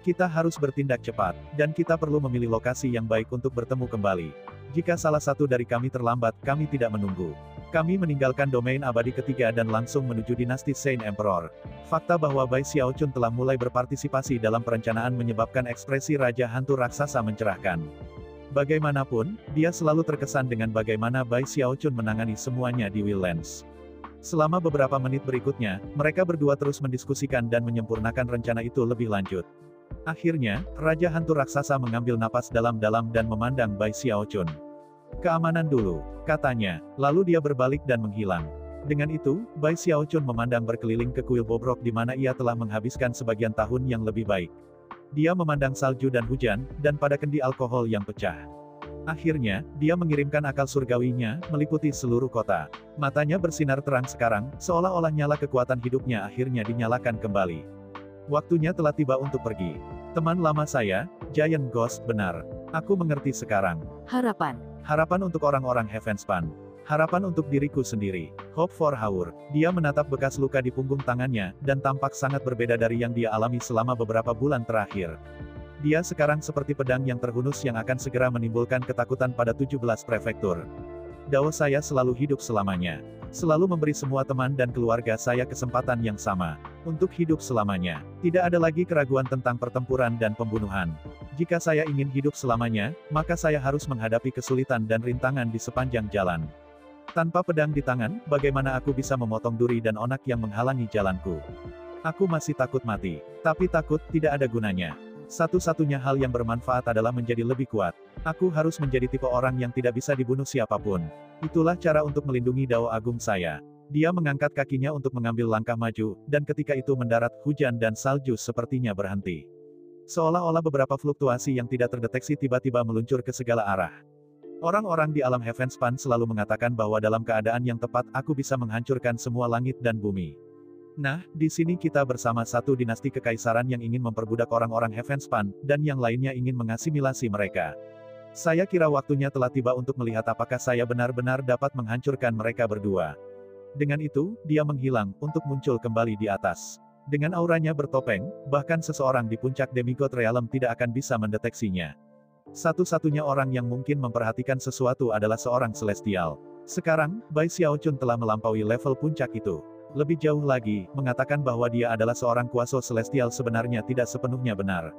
Kita harus bertindak cepat, dan kita perlu memilih lokasi yang baik untuk bertemu kembali. Jika salah satu dari kami terlambat, kami tidak menunggu. Kami meninggalkan domain abadi ketiga dan langsung menuju dinasti Saint Emperor. Fakta bahwa Bai Xiaochun telah mulai berpartisipasi dalam perencanaan menyebabkan ekspresi Raja Hantu Raksasa mencerahkan. Bagaimanapun, dia selalu terkesan dengan bagaimana Bai Xiaochun menangani semuanya di Willlands. Selama beberapa menit berikutnya, mereka berdua terus mendiskusikan dan menyempurnakan rencana itu lebih lanjut. Akhirnya, Raja Hantu Raksasa mengambil napas dalam-dalam dan memandang Bai Xiaochun. Keamanan dulu, katanya, lalu dia berbalik dan menghilang. Dengan itu, Bai Xiaochun memandang berkeliling ke kuil bobrok di mana ia telah menghabiskan sebagian tahun yang lebih baik. Dia memandang salju dan hujan, dan pada kendi alkohol yang pecah. Akhirnya, dia mengirimkan akal surgawinya, meliputi seluruh kota. Matanya bersinar terang sekarang, seolah-olah nyala kekuatan hidupnya akhirnya dinyalakan kembali. Waktunya telah tiba untuk pergi. Teman lama saya, Giant Ghost, benar. Aku mengerti sekarang. Harapan. Harapan untuk orang-orang Heavenspan. Harapan untuk diriku sendiri. Hope for Haur. Dia menatap bekas luka di punggung tangannya, dan tampak sangat berbeda dari yang dia alami selama beberapa bulan terakhir. Dia sekarang seperti pedang yang terhunus yang akan segera menimbulkan ketakutan pada 17 prefektur. Dao saya selalu hidup selamanya. Selalu memberi semua teman dan keluarga saya kesempatan yang sama. Untuk hidup selamanya. Tidak ada lagi keraguan tentang pertempuran dan pembunuhan. Jika saya ingin hidup selamanya, maka saya harus menghadapi kesulitan dan rintangan di sepanjang jalan. Tanpa pedang di tangan, bagaimana aku bisa memotong duri dan onak yang menghalangi jalanku? Aku masih takut mati. Tapi takut, tidak ada gunanya. Satu-satunya hal yang bermanfaat adalah menjadi lebih kuat. Aku harus menjadi tipe orang yang tidak bisa dibunuh siapapun. Itulah cara untuk melindungi Dao Agung saya. Dia mengangkat kakinya untuk mengambil langkah maju, dan ketika itu mendarat, hujan dan salju sepertinya berhenti. Seolah-olah beberapa fluktuasi yang tidak terdeteksi tiba-tiba meluncur ke segala arah. Orang-orang di alam Heavenspan selalu mengatakan bahwa dalam keadaan yang tepat aku bisa menghancurkan semua langit dan bumi. Nah, di sini kita bersama satu dinasti kekaisaran yang ingin memperbudak orang-orang Heavenspan, dan yang lainnya ingin mengasimilasi mereka. Saya kira waktunya telah tiba untuk melihat apakah saya benar-benar dapat menghancurkan mereka berdua. Dengan itu, dia menghilang, untuk muncul kembali di atas. Dengan auranya bertopeng, bahkan seseorang di puncak Demigod Realm tidak akan bisa mendeteksinya. Satu-satunya orang yang mungkin memperhatikan sesuatu adalah seorang Celestial. Sekarang, Bai Xiaochun telah melampaui level puncak itu. Lebih jauh lagi, mengatakan bahwa dia adalah seorang kuasa Celestial sebenarnya tidak sepenuhnya benar.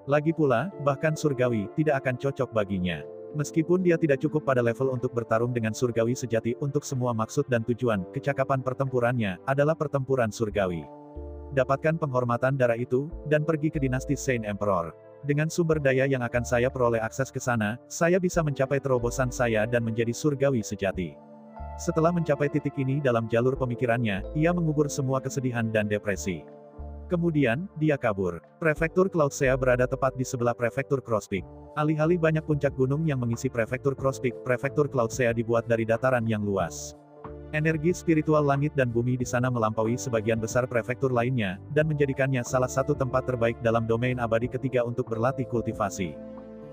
Lagi pula, bahkan surgawi, tidak akan cocok baginya. Meskipun dia tidak cukup pada level untuk bertarung dengan surgawi sejati untuk semua maksud dan tujuan, kecakapan pertempurannya adalah pertempuran surgawi. Dapatkan penghormatan darah itu, dan pergi ke dinasti Saint Emperor. Dengan sumber daya yang akan saya peroleh akses ke sana, saya bisa mencapai terobosan saya dan menjadi surgawi sejati. Setelah mencapai titik ini dalam jalur pemikirannya, ia mengubur semua kesedihan dan depresi. Kemudian, dia kabur. Prefektur Cloudsea berada tepat di sebelah Prefektur Crosspeak. Alih-alih banyak puncak gunung yang mengisi Prefektur Crosspeak, Prefektur Cloudsea dibuat dari dataran yang luas. Energi spiritual langit dan bumi di sana melampaui sebagian besar prefektur lainnya, dan menjadikannya salah satu tempat terbaik dalam domain abadi ketiga untuk berlatih kultivasi.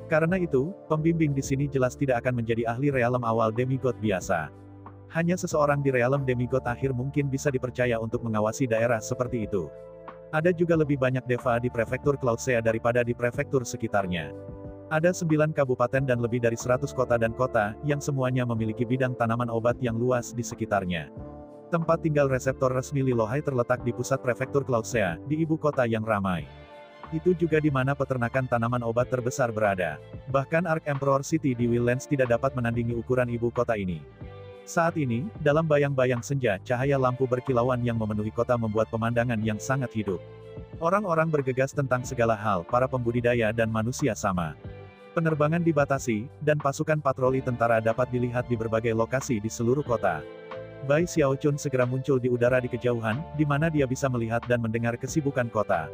Karena itu, pembimbing di sini jelas tidak akan menjadi ahli realem awal demigod biasa. Hanya seseorang di realem demigod akhir mungkin bisa dipercaya untuk mengawasi daerah seperti itu. Ada juga lebih banyak deva di prefektur Cloudsea daripada di prefektur sekitarnya. Ada 9 kabupaten dan lebih dari 100 kota dan kota, yang semuanya memiliki bidang tanaman obat yang luas di sekitarnya. Tempat tinggal reseptor resmi Lilohai terletak di pusat prefektur Cloudsea, di ibu kota yang ramai. Itu juga di mana peternakan tanaman obat terbesar berada. Bahkan Ark Emperor City di Willlands tidak dapat menandingi ukuran ibu kota ini. Saat ini, dalam bayang-bayang senja, cahaya lampu berkilauan yang memenuhi kota membuat pemandangan yang sangat hidup. Orang-orang bergegas tentang segala hal, para pembudidaya dan manusia sama. Penerbangan dibatasi, dan pasukan patroli tentara dapat dilihat di berbagai lokasi di seluruh kota. Bai Xiaochun segera muncul di udara di kejauhan, di mana dia bisa melihat dan mendengar kesibukan kota.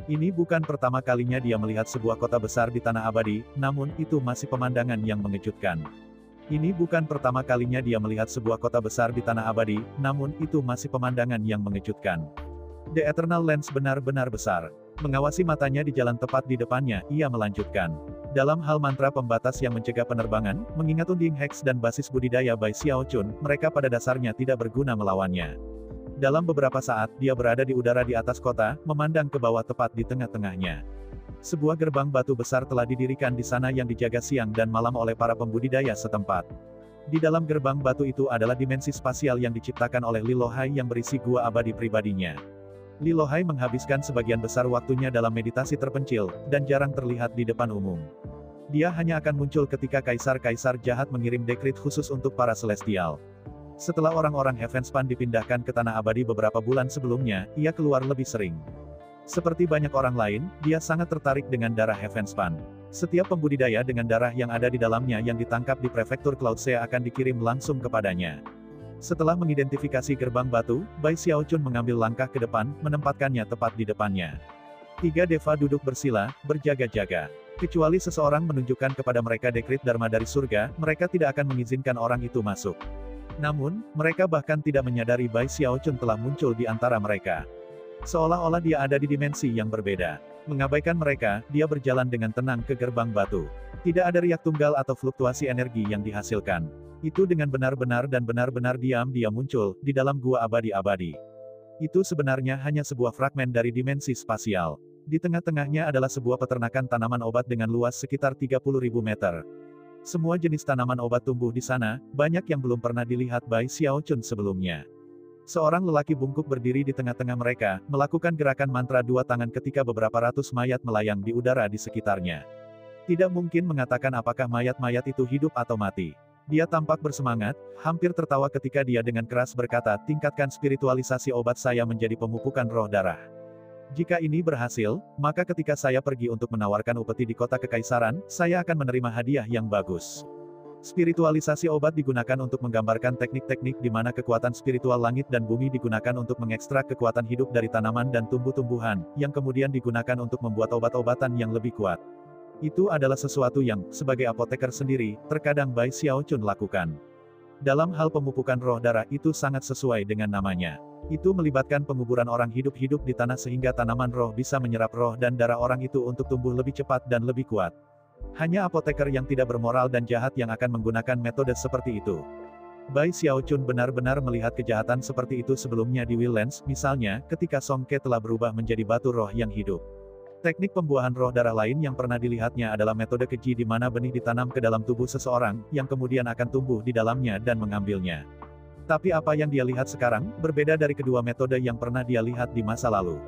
Ini bukan pertama kalinya dia melihat sebuah kota besar di tanah abadi, namun itu masih pemandangan yang mengejutkan. Ini bukan pertama kalinya dia melihat sebuah kota besar di tanah abadi, namun itu masih pemandangan yang mengejutkan. The Eternal Lands benar-benar besar. Mengawasi matanya di jalan tepat di depannya, ia melanjutkan. Dalam hal mantra pembatas yang mencegah penerbangan, mengingat Unding Hex dan basis budidaya Bai Xiaochun, mereka pada dasarnya tidak berguna melawannya. Dalam beberapa saat, dia berada di udara di atas kota, memandang ke bawah tepat di tengah-tengahnya. Sebuah gerbang batu besar telah didirikan di sana yang dijaga siang dan malam oleh para pembudidaya setempat. Di dalam gerbang batu itu adalah dimensi spasial yang diciptakan oleh Lilohai yang berisi gua abadi pribadinya. Lilohai menghabiskan sebagian besar waktunya dalam meditasi terpencil, dan jarang terlihat di depan umum. Dia hanya akan muncul ketika kaisar-kaisar jahat mengirim dekrit khusus untuk para Celestial. Setelah orang-orang Heavenspan dipindahkan ke tanah abadi beberapa bulan sebelumnya, ia keluar lebih sering. Seperti banyak orang lain, dia sangat tertarik dengan darah Heavenspan. Setiap pembudidaya dengan darah yang ada di dalamnya yang ditangkap di prefektur Cloudsea akan dikirim langsung kepadanya. Setelah mengidentifikasi gerbang batu, Bai Xiaochun mengambil langkah ke depan, menempatkannya tepat di depannya. 3 deva duduk bersila, berjaga-jaga. Kecuali seseorang menunjukkan kepada mereka dekrit Dharma dari surga, mereka tidak akan mengizinkan orang itu masuk. Namun, mereka bahkan tidak menyadari Bai Xiaochun telah muncul di antara mereka. Seolah-olah dia ada di dimensi yang berbeda. Mengabaikan mereka, dia berjalan dengan tenang ke gerbang batu. Tidak ada riak tunggal atau fluktuasi energi yang dihasilkan. Itu dengan benar-benar dan benar-benar diam dia muncul, di dalam gua abadi-abadi. Itu sebenarnya hanya sebuah fragmen dari dimensi spasial. Di tengah-tengahnya adalah sebuah peternakan tanaman obat dengan luas sekitar 30.000 meter. Semua jenis tanaman obat tumbuh di sana, banyak yang belum pernah dilihat Bai Xiaochun sebelumnya. Seorang lelaki bungkuk berdiri di tengah-tengah mereka, melakukan gerakan mantra 2 tangan ketika beberapa ratus mayat melayang di udara di sekitarnya. Tidak mungkin mengatakan apakah mayat-mayat itu hidup atau mati. Dia tampak bersemangat, hampir tertawa ketika dia dengan keras berkata, tingkatkan spiritualisasi obat saya menjadi pemupukan roh darah. Jika ini berhasil, maka ketika saya pergi untuk menawarkan upeti di kota kekaisaran, saya akan menerima hadiah yang bagus. Spiritualisasi obat digunakan untuk menggambarkan teknik-teknik di mana kekuatan spiritual langit dan bumi digunakan untuk mengekstrak kekuatan hidup dari tanaman dan tumbuh-tumbuhan, yang kemudian digunakan untuk membuat obat-obatan yang lebih kuat. Itu adalah sesuatu yang, sebagai apoteker sendiri, terkadang Bai Xiaochun lakukan. Dalam hal pemupukan roh darah itu sangat sesuai dengan namanya. Itu melibatkan penguburan orang hidup-hidup di tanah sehingga tanaman roh bisa menyerap roh dan darah orang itu untuk tumbuh lebih cepat dan lebih kuat. Hanya apoteker yang tidak bermoral dan jahat yang akan menggunakan metode seperti itu. Bai Xiaochun benar-benar melihat kejahatan seperti itu sebelumnya di Willens, misalnya, ketika Song Ke telah berubah menjadi batu roh yang hidup. Teknik pembuahan roh darah lain yang pernah dilihatnya adalah metode keji di mana benih ditanam ke dalam tubuh seseorang, yang kemudian akan tumbuh di dalamnya dan mengambilnya. Tapi apa yang dia lihat sekarang, berbeda dari kedua metode yang pernah dia lihat di masa lalu.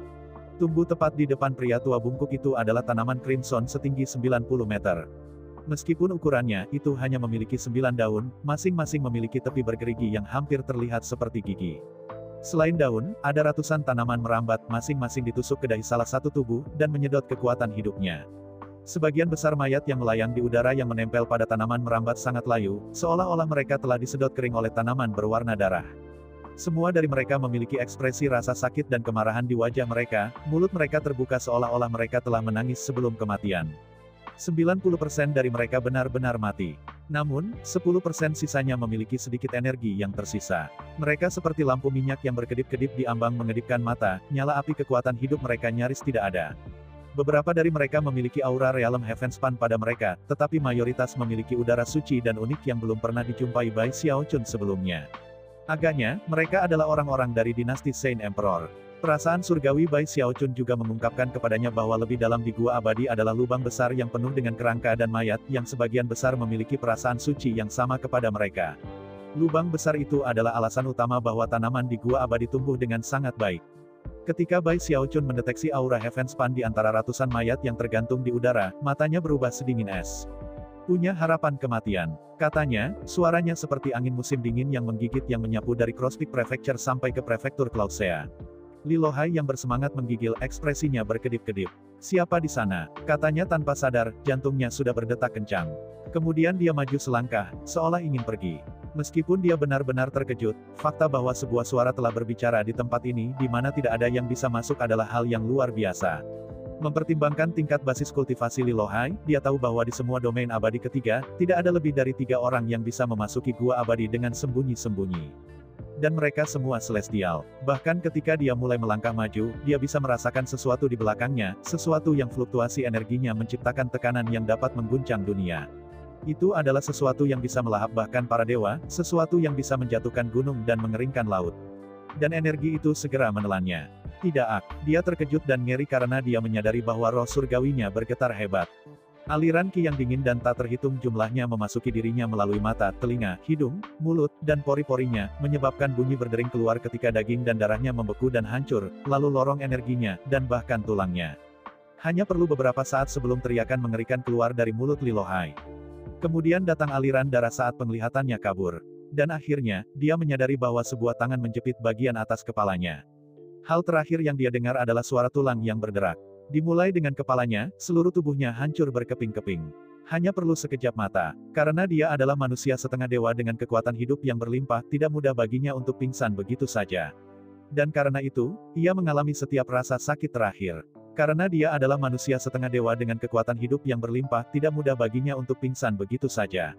Tumbuh tepat di depan pria tua bungkuk itu adalah tanaman crimson setinggi 90 meter. Meskipun ukurannya, itu hanya memiliki 9 daun, masing-masing memiliki tepi bergerigi yang hampir terlihat seperti gigi. Selain daun, ada ratusan tanaman merambat, masing-masing ditusuk ke dahi salah satu tubuh, dan menyedot kekuatan hidupnya. Sebagian besar mayat yang melayang di udara yang menempel pada tanaman merambat sangat layu, seolah-olah mereka telah disedot kering oleh tanaman berwarna darah. Semua dari mereka memiliki ekspresi rasa sakit dan kemarahan di wajah mereka, mulut mereka terbuka seolah-olah mereka telah menangis sebelum kematian. 90% dari mereka benar-benar mati. Namun, 10% sisanya memiliki sedikit energi yang tersisa. Mereka seperti lampu minyak yang berkedip-kedip di ambang mengedipkan mata, nyala api kekuatan hidup mereka nyaris tidak ada. Beberapa dari mereka memiliki aura realm Heavenspan pada mereka, tetapi mayoritas memiliki udara suci dan unik yang belum pernah dijumpai Bai Xiaochun sebelumnya. Agaknya, mereka adalah orang-orang dari dinasti Saint Emperor. Perasaan surgawi Bai Xiaochun juga mengungkapkan kepadanya bahwa lebih dalam di gua abadi adalah lubang besar yang penuh dengan kerangka dan mayat, yang sebagian besar memiliki perasaan suci yang sama kepada mereka. Lubang besar itu adalah alasan utama bahwa tanaman di gua abadi tumbuh dengan sangat baik. Ketika Bai Xiaochun mendeteksi aura Heavenspan di antara ratusan mayat yang tergantung di udara, matanya berubah sedingin es. Punya harapan kematian. Katanya, suaranya seperti angin musim dingin yang menggigit yang menyapu dari Crosspeak Prefecture sampai ke prefektur Cloudsea. Li Lohai yang bersemangat menggigil, ekspresinya berkedip-kedip. Siapa di sana? Katanya tanpa sadar, jantungnya sudah berdetak kencang. Kemudian dia maju selangkah, seolah ingin pergi. Meskipun dia benar-benar terkejut, fakta bahwa sebuah suara telah berbicara di tempat ini, di mana tidak ada yang bisa masuk adalah hal yang luar biasa. Mempertimbangkan tingkat basis kultivasi Li Lohai, dia tahu bahwa di semua domain abadi ketiga, tidak ada lebih dari 3 orang yang bisa memasuki gua abadi dengan sembunyi-sembunyi. Dan mereka semua celestial. Bahkan ketika dia mulai melangkah maju, dia bisa merasakan sesuatu di belakangnya, sesuatu yang fluktuasi energinya menciptakan tekanan yang dapat mengguncang dunia. Itu adalah sesuatu yang bisa melahap bahkan para dewa, sesuatu yang bisa menjatuhkan gunung dan mengeringkan laut. Dan energi itu segera menelannya. Tidak, dia terkejut dan ngeri karena dia menyadari bahwa roh surgawinya bergetar hebat. Aliran ki yang dingin dan tak terhitung jumlahnya memasuki dirinya melalui mata, telinga, hidung, mulut, dan pori-porinya, menyebabkan bunyi berdering keluar ketika daging dan darahnya membeku dan hancur, lalu lorong energinya, dan bahkan tulangnya. Hanya perlu beberapa saat sebelum teriakan mengerikan keluar dari mulut Li Lohai. Kemudian datang aliran darah saat penglihatannya kabur. Dan akhirnya, dia menyadari bahwa sebuah tangan menjepit bagian atas kepalanya. Hal terakhir yang dia dengar adalah suara tulang yang berderak. Dimulai dengan kepalanya, seluruh tubuhnya hancur berkeping-keping. Hanya perlu sekejap mata. Karena dia adalah manusia setengah dewa dengan kekuatan hidup yang berlimpah, tidak mudah baginya untuk pingsan begitu saja. Dan karena itu, ia mengalami setiap rasa sakit terakhir. Karena dia adalah manusia setengah dewa dengan kekuatan hidup yang berlimpah, tidak mudah baginya untuk pingsan begitu saja.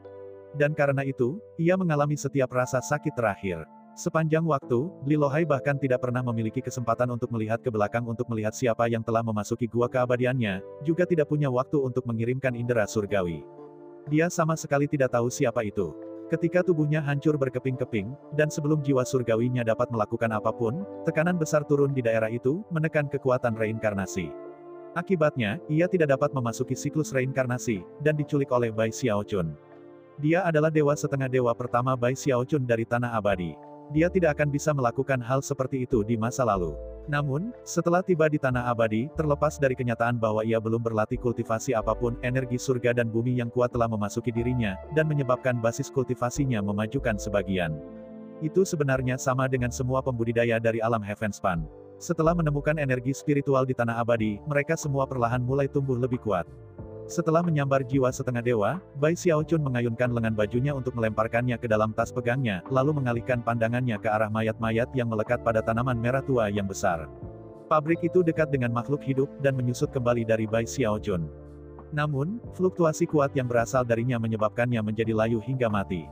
Dan karena itu, ia mengalami setiap rasa sakit terakhir. Sepanjang waktu, Li Lohai bahkan tidak pernah memiliki kesempatan untuk melihat ke belakang untuk melihat siapa yang telah memasuki gua keabadiannya, juga tidak punya waktu untuk mengirimkan indera surgawi. Dia sama sekali tidak tahu siapa itu. Ketika tubuhnya hancur berkeping-keping, dan sebelum jiwa surgawinya dapat melakukan apapun, tekanan besar turun di daerah itu, menekan kekuatan reinkarnasi. Akibatnya, ia tidak dapat memasuki siklus reinkarnasi, dan diculik oleh Bai Xiaochun. Dia adalah dewa setengah dewa pertama Bai Xiaochun dari Tanah Abadi. Dia tidak akan bisa melakukan hal seperti itu di masa lalu. Namun, setelah tiba di Tanah Abadi, terlepas dari kenyataan bahwa ia belum berlatih kultivasi apapun, energi surga dan bumi yang kuat telah memasuki dirinya, dan menyebabkan basis kultivasinya memajukan sebagian. Itu sebenarnya sama dengan semua pembudidaya dari alam Heavenspan. Setelah menemukan energi spiritual di Tanah Abadi, mereka semua perlahan mulai tumbuh lebih kuat. Setelah menyambar jiwa setengah dewa, Bai Xiaochun mengayunkan lengan bajunya untuk melemparkannya ke dalam tas pegangnya, lalu mengalihkan pandangannya ke arah mayat-mayat yang melekat pada tanaman merah tua yang besar. Pabrik itu dekat dengan makhluk hidup dan menyusut kembali dari Bai Xiaochun. Namun, fluktuasi kuat yang berasal darinya menyebabkannya menjadi layu hingga mati.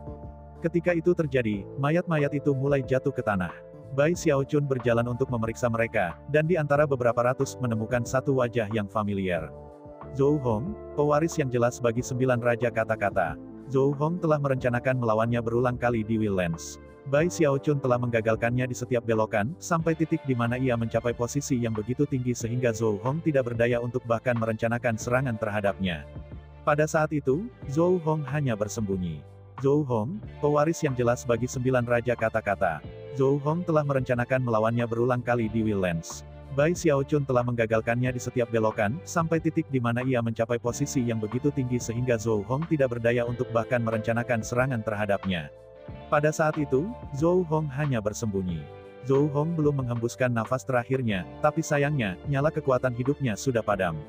Ketika itu terjadi, mayat-mayat itu mulai jatuh ke tanah. Bai Xiaochun berjalan untuk memeriksa mereka, dan di antara beberapa ratus menemukan satu wajah yang familiar. Zhou Hong, pewaris yang jelas bagi 9 raja kata-kata. Zhou Hong telah merencanakan melawannya berulang kali di Wildlands. Bai Xiaochun telah menggagalkannya di setiap belokan, sampai titik di mana ia mencapai posisi yang begitu tinggi sehingga Zhou Hong tidak berdaya untuk bahkan merencanakan serangan terhadapnya. Pada saat itu, Zhou Hong hanya bersembunyi. Zhou Hong, pewaris yang jelas bagi 9 raja kata-kata. Zhou Hong telah merencanakan melawannya berulang kali di Wildlands. Bai Xiaochun telah menggagalkannya di setiap belokan, sampai titik di mana ia mencapai posisi yang begitu tinggi sehingga Zhou Hong tidak berdaya untuk bahkan merencanakan serangan terhadapnya. Pada saat itu, Zhou Hong hanya bersembunyi. Zhou Hong belum menghembuskan nafas terakhirnya, tapi sayangnya, nyala kekuatan hidupnya sudah padam.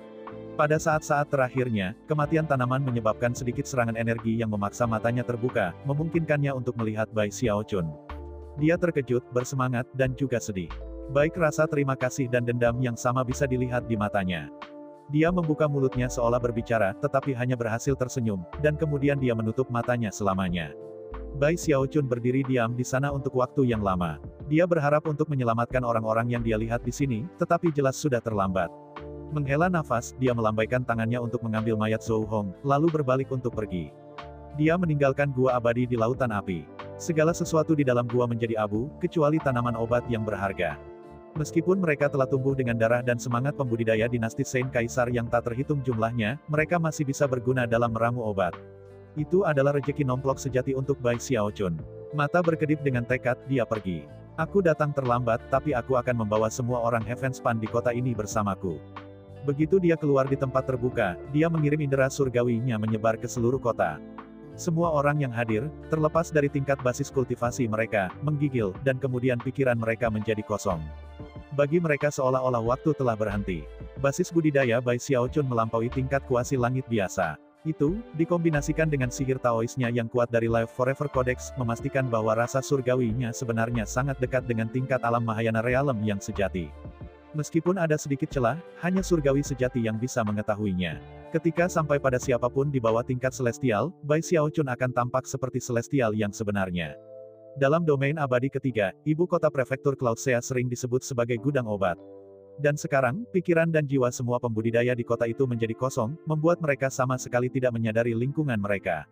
Pada saat-saat terakhirnya, kematian tanaman menyebabkan sedikit serangan energi yang memaksa matanya terbuka, memungkinkannya untuk melihat Bai Xiaochun. Dia terkejut, bersemangat, dan juga sedih. Baik rasa terima kasih dan dendam yang sama bisa dilihat di matanya. Dia membuka mulutnya seolah berbicara, tetapi hanya berhasil tersenyum, dan kemudian dia menutup matanya selamanya. Bai Xiaochun berdiri diam di sana untuk waktu yang lama. Dia berharap untuk menyelamatkan orang-orang yang dia lihat di sini, tetapi jelas sudah terlambat. Menghela nafas, dia melambaikan tangannya untuk mengambil mayat Zhou Hong, lalu berbalik untuk pergi. Dia meninggalkan gua abadi di lautan api. Segala sesuatu di dalam gua menjadi abu, kecuali tanaman obat yang berharga. Meskipun mereka telah tumbuh dengan darah dan semangat pembudidaya dinasti Saint Kaisar yang tak terhitung jumlahnya, mereka masih bisa berguna dalam meramu obat. Itu adalah rejeki nomplok sejati untuk Bai Xiaochun. Mata berkedip dengan tekad, dia pergi. Aku datang terlambat, tapi aku akan membawa semua orang Heavenspan di kota ini bersamaku. Begitu dia keluar di tempat terbuka, dia mengirim indera surgawinya menyebar ke seluruh kota. Semua orang yang hadir, terlepas dari tingkat basis kultivasi mereka, menggigil, dan kemudian pikiran mereka menjadi kosong. Bagi mereka seolah-olah waktu telah berhenti. Basis budidaya Bai Xiaochun melampaui tingkat kuasi langit biasa. Itu, dikombinasikan dengan sihir Taoisnya yang kuat dari Life Forever Codex, memastikan bahwa rasa surgawinya sebenarnya sangat dekat dengan tingkat alam Mahayana Realem yang sejati. Meskipun ada sedikit celah, hanya surgawi sejati yang bisa mengetahuinya. Ketika sampai pada siapapun di bawah tingkat celestial, Bai Xiaochun akan tampak seperti celestial yang sebenarnya. Dalam domain abadi ketiga, ibu kota prefektur Cloudsea sering disebut sebagai gudang obat. Dan sekarang, pikiran dan jiwa semua pembudidaya di kota itu menjadi kosong, membuat mereka sama sekali tidak menyadari lingkungan mereka.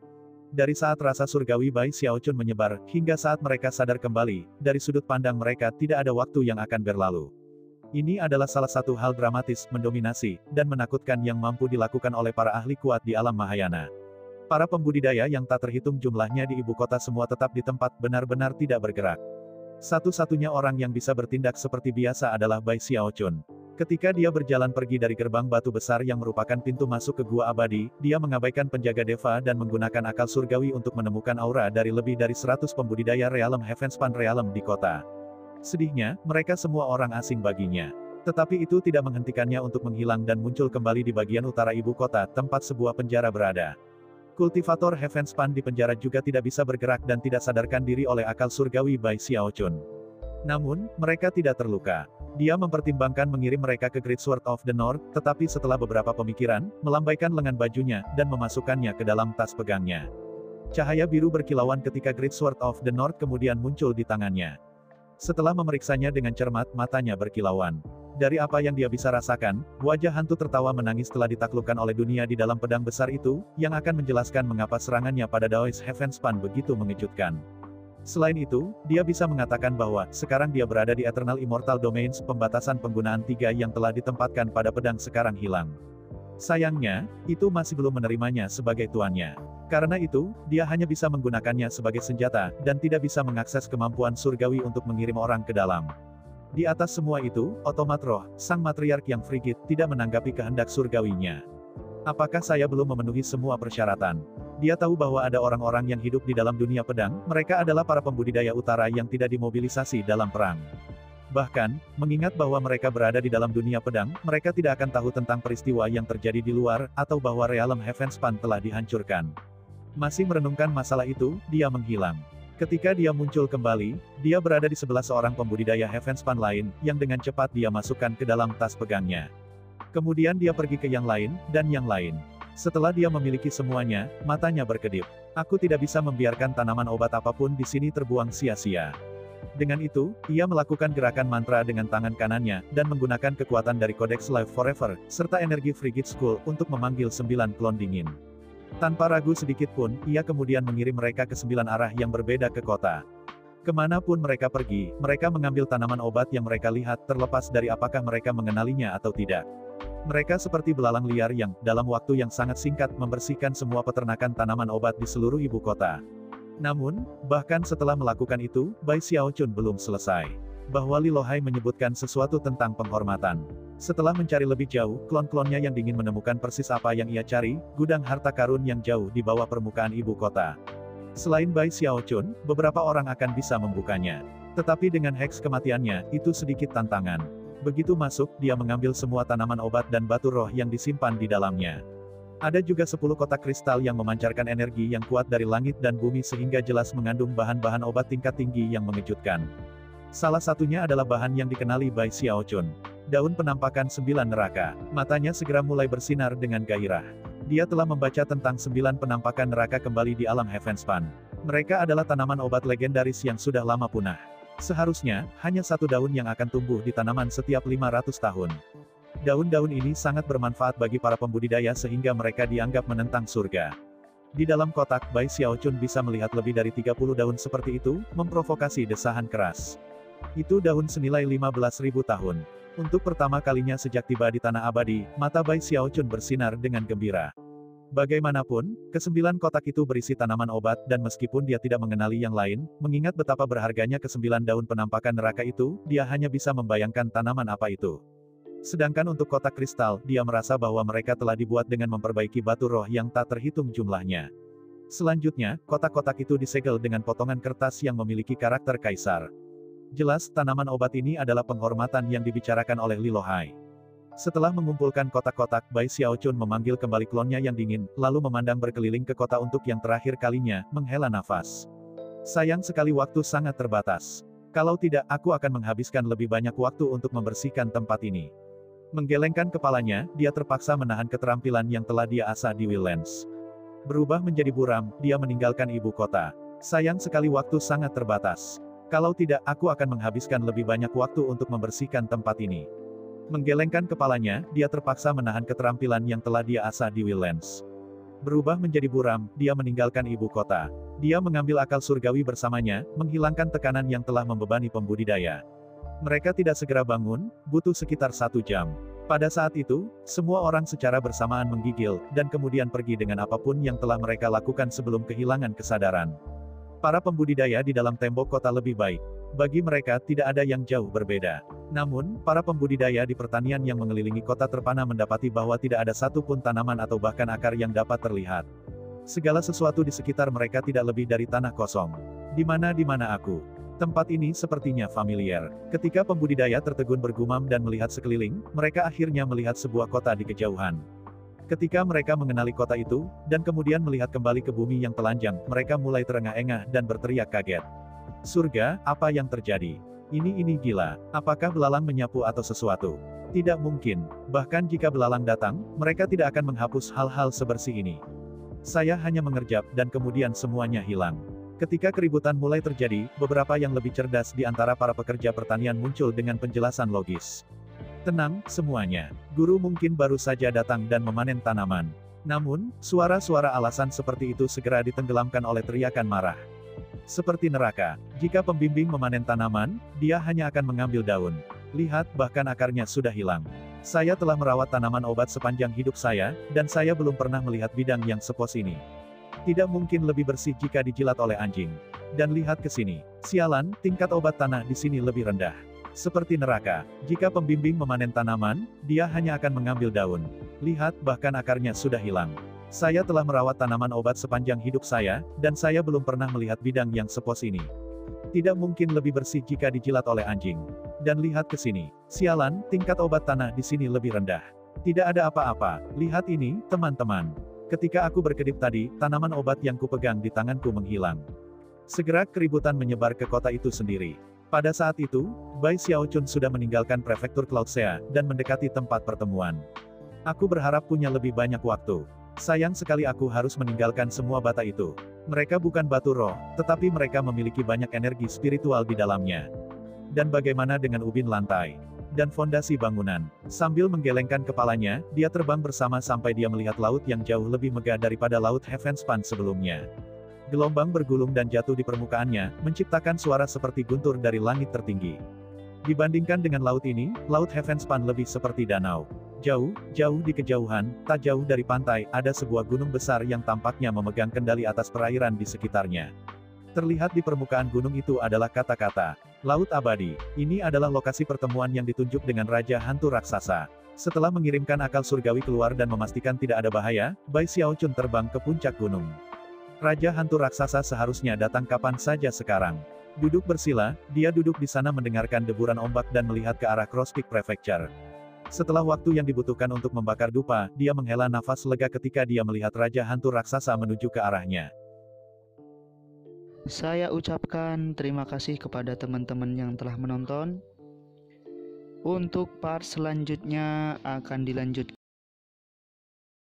Dari saat rasa surgawi Bai Xiaochun menyebar, hingga saat mereka sadar kembali, dari sudut pandang mereka tidak ada waktu yang akan berlalu. Ini adalah salah satu hal dramatis, mendominasi, dan menakutkan yang mampu dilakukan oleh para ahli kuat di alam Mahayana. Para pembudidaya yang tak terhitung jumlahnya di ibu kota semua tetap di tempat, benar-benar tidak bergerak. Satu-satunya orang yang bisa bertindak seperti biasa adalah Bai Xiaochun. Ketika dia berjalan pergi dari gerbang batu besar yang merupakan pintu masuk ke gua abadi, dia mengabaikan penjaga Deva dan menggunakan akal surgawi untuk menemukan aura dari lebih dari 100 pembudidaya Realem Heavenspan Realem di kota. Sedihnya, mereka semua orang asing baginya. Tetapi itu tidak menghentikannya untuk menghilang dan muncul kembali di bagian utara ibu kota, tempat sebuah penjara berada. Kultivator Heavenspan di penjara juga tidak bisa bergerak dan tidak sadarkan diri oleh akal surgawi Bai Xiaochun. Namun, mereka tidak terluka. Dia mempertimbangkan mengirim mereka ke Great Sword of the North, tetapi setelah beberapa pemikiran, melambaikan lengan bajunya, dan memasukkannya ke dalam tas pegangnya. Cahaya biru berkilauan ketika Great Sword of the North kemudian muncul di tangannya. Setelah memeriksanya dengan cermat, matanya berkilauan. Dari apa yang dia bisa rasakan, wajah hantu tertawa menangis telah ditaklukkan oleh dunia di dalam pedang besar itu, yang akan menjelaskan mengapa serangannya pada Daoist Heavenspan begitu mengejutkan. Selain itu, dia bisa mengatakan bahwa, sekarang dia berada di Eternal Immortal Domains, pembatasan penggunaan 3 yang telah ditempatkan pada pedang sekarang hilang. Sayangnya, itu masih belum menerimanya sebagai tuannya. Karena itu, dia hanya bisa menggunakannya sebagai senjata, dan tidak bisa mengakses kemampuan surgawi untuk mengirim orang ke dalam. Di atas semua itu, otomat roh, sang matriark yang frigid, tidak menanggapi kehendak surgawinya. Apakah saya belum memenuhi semua persyaratan? Dia tahu bahwa ada orang-orang yang hidup di dalam dunia pedang, mereka adalah para pembudidaya utara yang tidak dimobilisasi dalam perang. Bahkan, mengingat bahwa mereka berada di dalam dunia pedang, mereka tidak akan tahu tentang peristiwa yang terjadi di luar, atau bahwa realem Heavenspan telah dihancurkan. Masih merenungkan masalah itu, dia menghilang. Ketika dia muncul kembali, dia berada di sebelah seorang pembudidaya Heavenspan lain, yang dengan cepat dia masukkan ke dalam tas pegangnya. Kemudian dia pergi ke yang lain, dan yang lain. Setelah dia memiliki semuanya, matanya berkedip. Aku tidak bisa membiarkan tanaman obat apapun di sini terbuang sia-sia. Dengan itu, ia melakukan gerakan mantra dengan tangan kanannya, dan menggunakan kekuatan dari Codex Life Forever, serta energi Frigid Skull, untuk memanggil 9 klon dingin. Tanpa ragu sedikit pun, ia kemudian mengirim mereka ke 9 arah yang berbeda ke kota. Kemanapun mereka pergi, mereka mengambil tanaman obat yang mereka lihat, terlepas dari apakah mereka mengenalinya atau tidak. Mereka seperti belalang liar yang, dalam waktu yang sangat singkat, membersihkan semua peternakan tanaman obat di seluruh ibu kota. Namun, bahkan setelah melakukan itu, Bai Xiaochun belum selesai. Bahwa Lilohai menyebutkan sesuatu tentang penghormatan. Setelah mencari lebih jauh, klon-klonnya yang dingin menemukan persis apa yang ia cari, gudang harta karun yang jauh di bawah permukaan ibu kota. Selain Bai Xiaochun, beberapa orang akan bisa membukanya. Tetapi dengan heks kematiannya, itu sedikit tantangan. Begitu masuk, dia mengambil semua tanaman obat dan batu roh yang disimpan di dalamnya. Ada juga 10 kotak kristal yang memancarkan energi yang kuat dari langit dan bumi sehingga jelas mengandung bahan-bahan obat tingkat tinggi yang mengejutkan. Salah satunya adalah bahan yang dikenali Bai Xiaochun. Daun penampakan 9 neraka. Matanya segera mulai bersinar dengan gairah. Dia telah membaca tentang 9 penampakan neraka kembali di alam Heavenspan. Mereka adalah tanaman obat legendaris yang sudah lama punah. Seharusnya, hanya 1 daun yang akan tumbuh di tanaman setiap 500 tahun. Daun-daun ini sangat bermanfaat bagi para pembudidaya sehingga mereka dianggap menentang surga. Di dalam kotak, Bai Xiaochun bisa melihat lebih dari 30 daun seperti itu, memprovokasi desahan keras. Itu daun senilai 15.000 tahun. Untuk pertama kalinya sejak tiba di Tanah Abadi, mata Bai Xiaochun bersinar dengan gembira. Bagaimanapun, ke-9 kotak itu berisi tanaman obat dan meskipun dia tidak mengenali yang lain, mengingat betapa berharganya ke-9 daun penampakan neraka itu, dia hanya bisa membayangkan tanaman apa itu. Sedangkan untuk kotak kristal, dia merasa bahwa mereka telah dibuat dengan memperbaiki batu roh yang tak terhitung jumlahnya. Selanjutnya, kotak-kotak itu disegel dengan potongan kertas yang memiliki karakter kaisar. Jelas, tanaman obat ini adalah penghormatan yang dibicarakan oleh Lilohai. Setelah mengumpulkan kotak-kotak, Bai Xiaochun memanggil kembali klonnya yang dingin, lalu memandang berkeliling ke kota untuk yang terakhir kalinya, menghela nafas. Sayang sekali waktu sangat terbatas. Kalau tidak, aku akan menghabiskan lebih banyak waktu untuk membersihkan tempat ini. Menggelengkan kepalanya, dia terpaksa menahan keterampilan yang telah dia asah di Willens. Berubah menjadi buram, dia meninggalkan ibu kota. Sayang sekali waktu sangat terbatas. Kalau tidak, aku akan menghabiskan lebih banyak waktu untuk membersihkan tempat ini. Menggelengkan kepalanya, dia terpaksa menahan keterampilan yang telah dia asah di Willens. Berubah menjadi buram, dia meninggalkan ibu kota. Dia mengambil akal surgawi bersamanya, menghilangkan tekanan yang telah membebani pembudidaya. Mereka tidak segera bangun, butuh sekitar 1 jam. Pada saat itu, semua orang secara bersamaan menggigil, dan kemudian pergi dengan apapun yang telah mereka lakukan sebelum kehilangan kesadaran. Para pembudidaya di dalam tembok kota lebih baik. Bagi mereka tidak ada yang jauh berbeda. Namun, para pembudidaya di pertanian yang mengelilingi kota terpana mendapati bahwa tidak ada satupun tanaman atau bahkan akar yang dapat terlihat. Segala sesuatu di sekitar mereka tidak lebih dari tanah kosong. Di mana aku? Tempat ini sepertinya familiar. Ketika pembudidaya tertegun bergumam dan melihat sekeliling, mereka akhirnya melihat sebuah kota di kejauhan. Ketika mereka mengenali kota itu, dan kemudian melihat kembali ke bumi yang telanjang, mereka mulai terengah-engah dan berteriak kaget. Surga, apa yang terjadi? Ini gila. Apakah belalang menyapu atau sesuatu? Tidak mungkin. Bahkan jika belalang datang, mereka tidak akan menghapus hal-hal sebersih ini. Saya hanya mengerjap, dan kemudian semuanya hilang. Ketika keributan mulai terjadi, beberapa yang lebih cerdas di antara para pekerja pertanian muncul dengan penjelasan logis. Tenang, semuanya. Guru mungkin baru saja datang dan memanen tanaman. Namun, suara-suara alasan seperti itu segera ditenggelamkan oleh teriakan marah. Seperti neraka, jika pembimbing memanen tanaman, dia hanya akan mengambil daun. Lihat, bahkan akarnya sudah hilang. Saya telah merawat tanaman obat sepanjang hidup saya, dan saya belum pernah melihat bidang yang sepos ini. Tidak mungkin lebih bersih jika dijilat oleh anjing. Dan lihat ke sini. Sialan, tingkat obat tanah di sini lebih rendah. Seperti neraka, jika pembimbing memanen tanaman, dia hanya akan mengambil daun. Lihat, bahkan akarnya sudah hilang. Saya telah merawat tanaman obat sepanjang hidup saya, dan saya belum pernah melihat bidang yang sepos ini. Tidak mungkin lebih bersih jika dijilat oleh anjing. Dan lihat ke sini. Sialan, tingkat obat tanah di sini lebih rendah. Tidak ada apa-apa. Lihat ini, teman-teman. Ketika aku berkedip tadi, tanaman obat yang kupegang di tanganku menghilang. Segera keributan menyebar ke kota itu sendiri. Pada saat itu, Bai Xiaochun sudah meninggalkan prefektur Cloudsea dan mendekati tempat pertemuan. Aku berharap punya lebih banyak waktu. Sayang sekali aku harus meninggalkan semua bata itu. Mereka bukan batu roh, tetapi mereka memiliki banyak energi spiritual di dalamnya. Dan bagaimana dengan ubin lantai dan fondasi bangunan? Sambil menggelengkan kepalanya, dia terbang bersama sampai dia melihat laut yang jauh lebih megah daripada laut Heavenspan sebelumnya. Gelombang bergulung dan jatuh di permukaannya, menciptakan suara seperti guntur dari langit tertinggi. Dibandingkan dengan laut ini, laut Heavenspan lebih seperti danau. Jauh, jauh di kejauhan, tak jauh dari pantai, ada sebuah gunung besar yang tampaknya memegang kendali atas perairan di sekitarnya. Terlihat di permukaan gunung itu adalah kata-kata, Laut Abadi. Ini adalah lokasi pertemuan yang ditunjuk dengan Raja Hantu Raksasa. Setelah mengirimkan akal surgawi keluar dan memastikan tidak ada bahaya, Bai Xiaochun terbang ke puncak gunung. Raja Hantu Raksasa seharusnya datang kapan saja sekarang. Duduk bersila, dia duduk di sana mendengarkan deburan ombak dan melihat ke arah Cross Peak Prefecture. Setelah waktu yang dibutuhkan untuk membakar dupa, dia menghela nafas lega ketika dia melihat Raja Hantu Raksasa menuju ke arahnya. Saya ucapkan terima kasih kepada teman-teman yang telah menonton. Untuk part selanjutnya akan dilanjutkan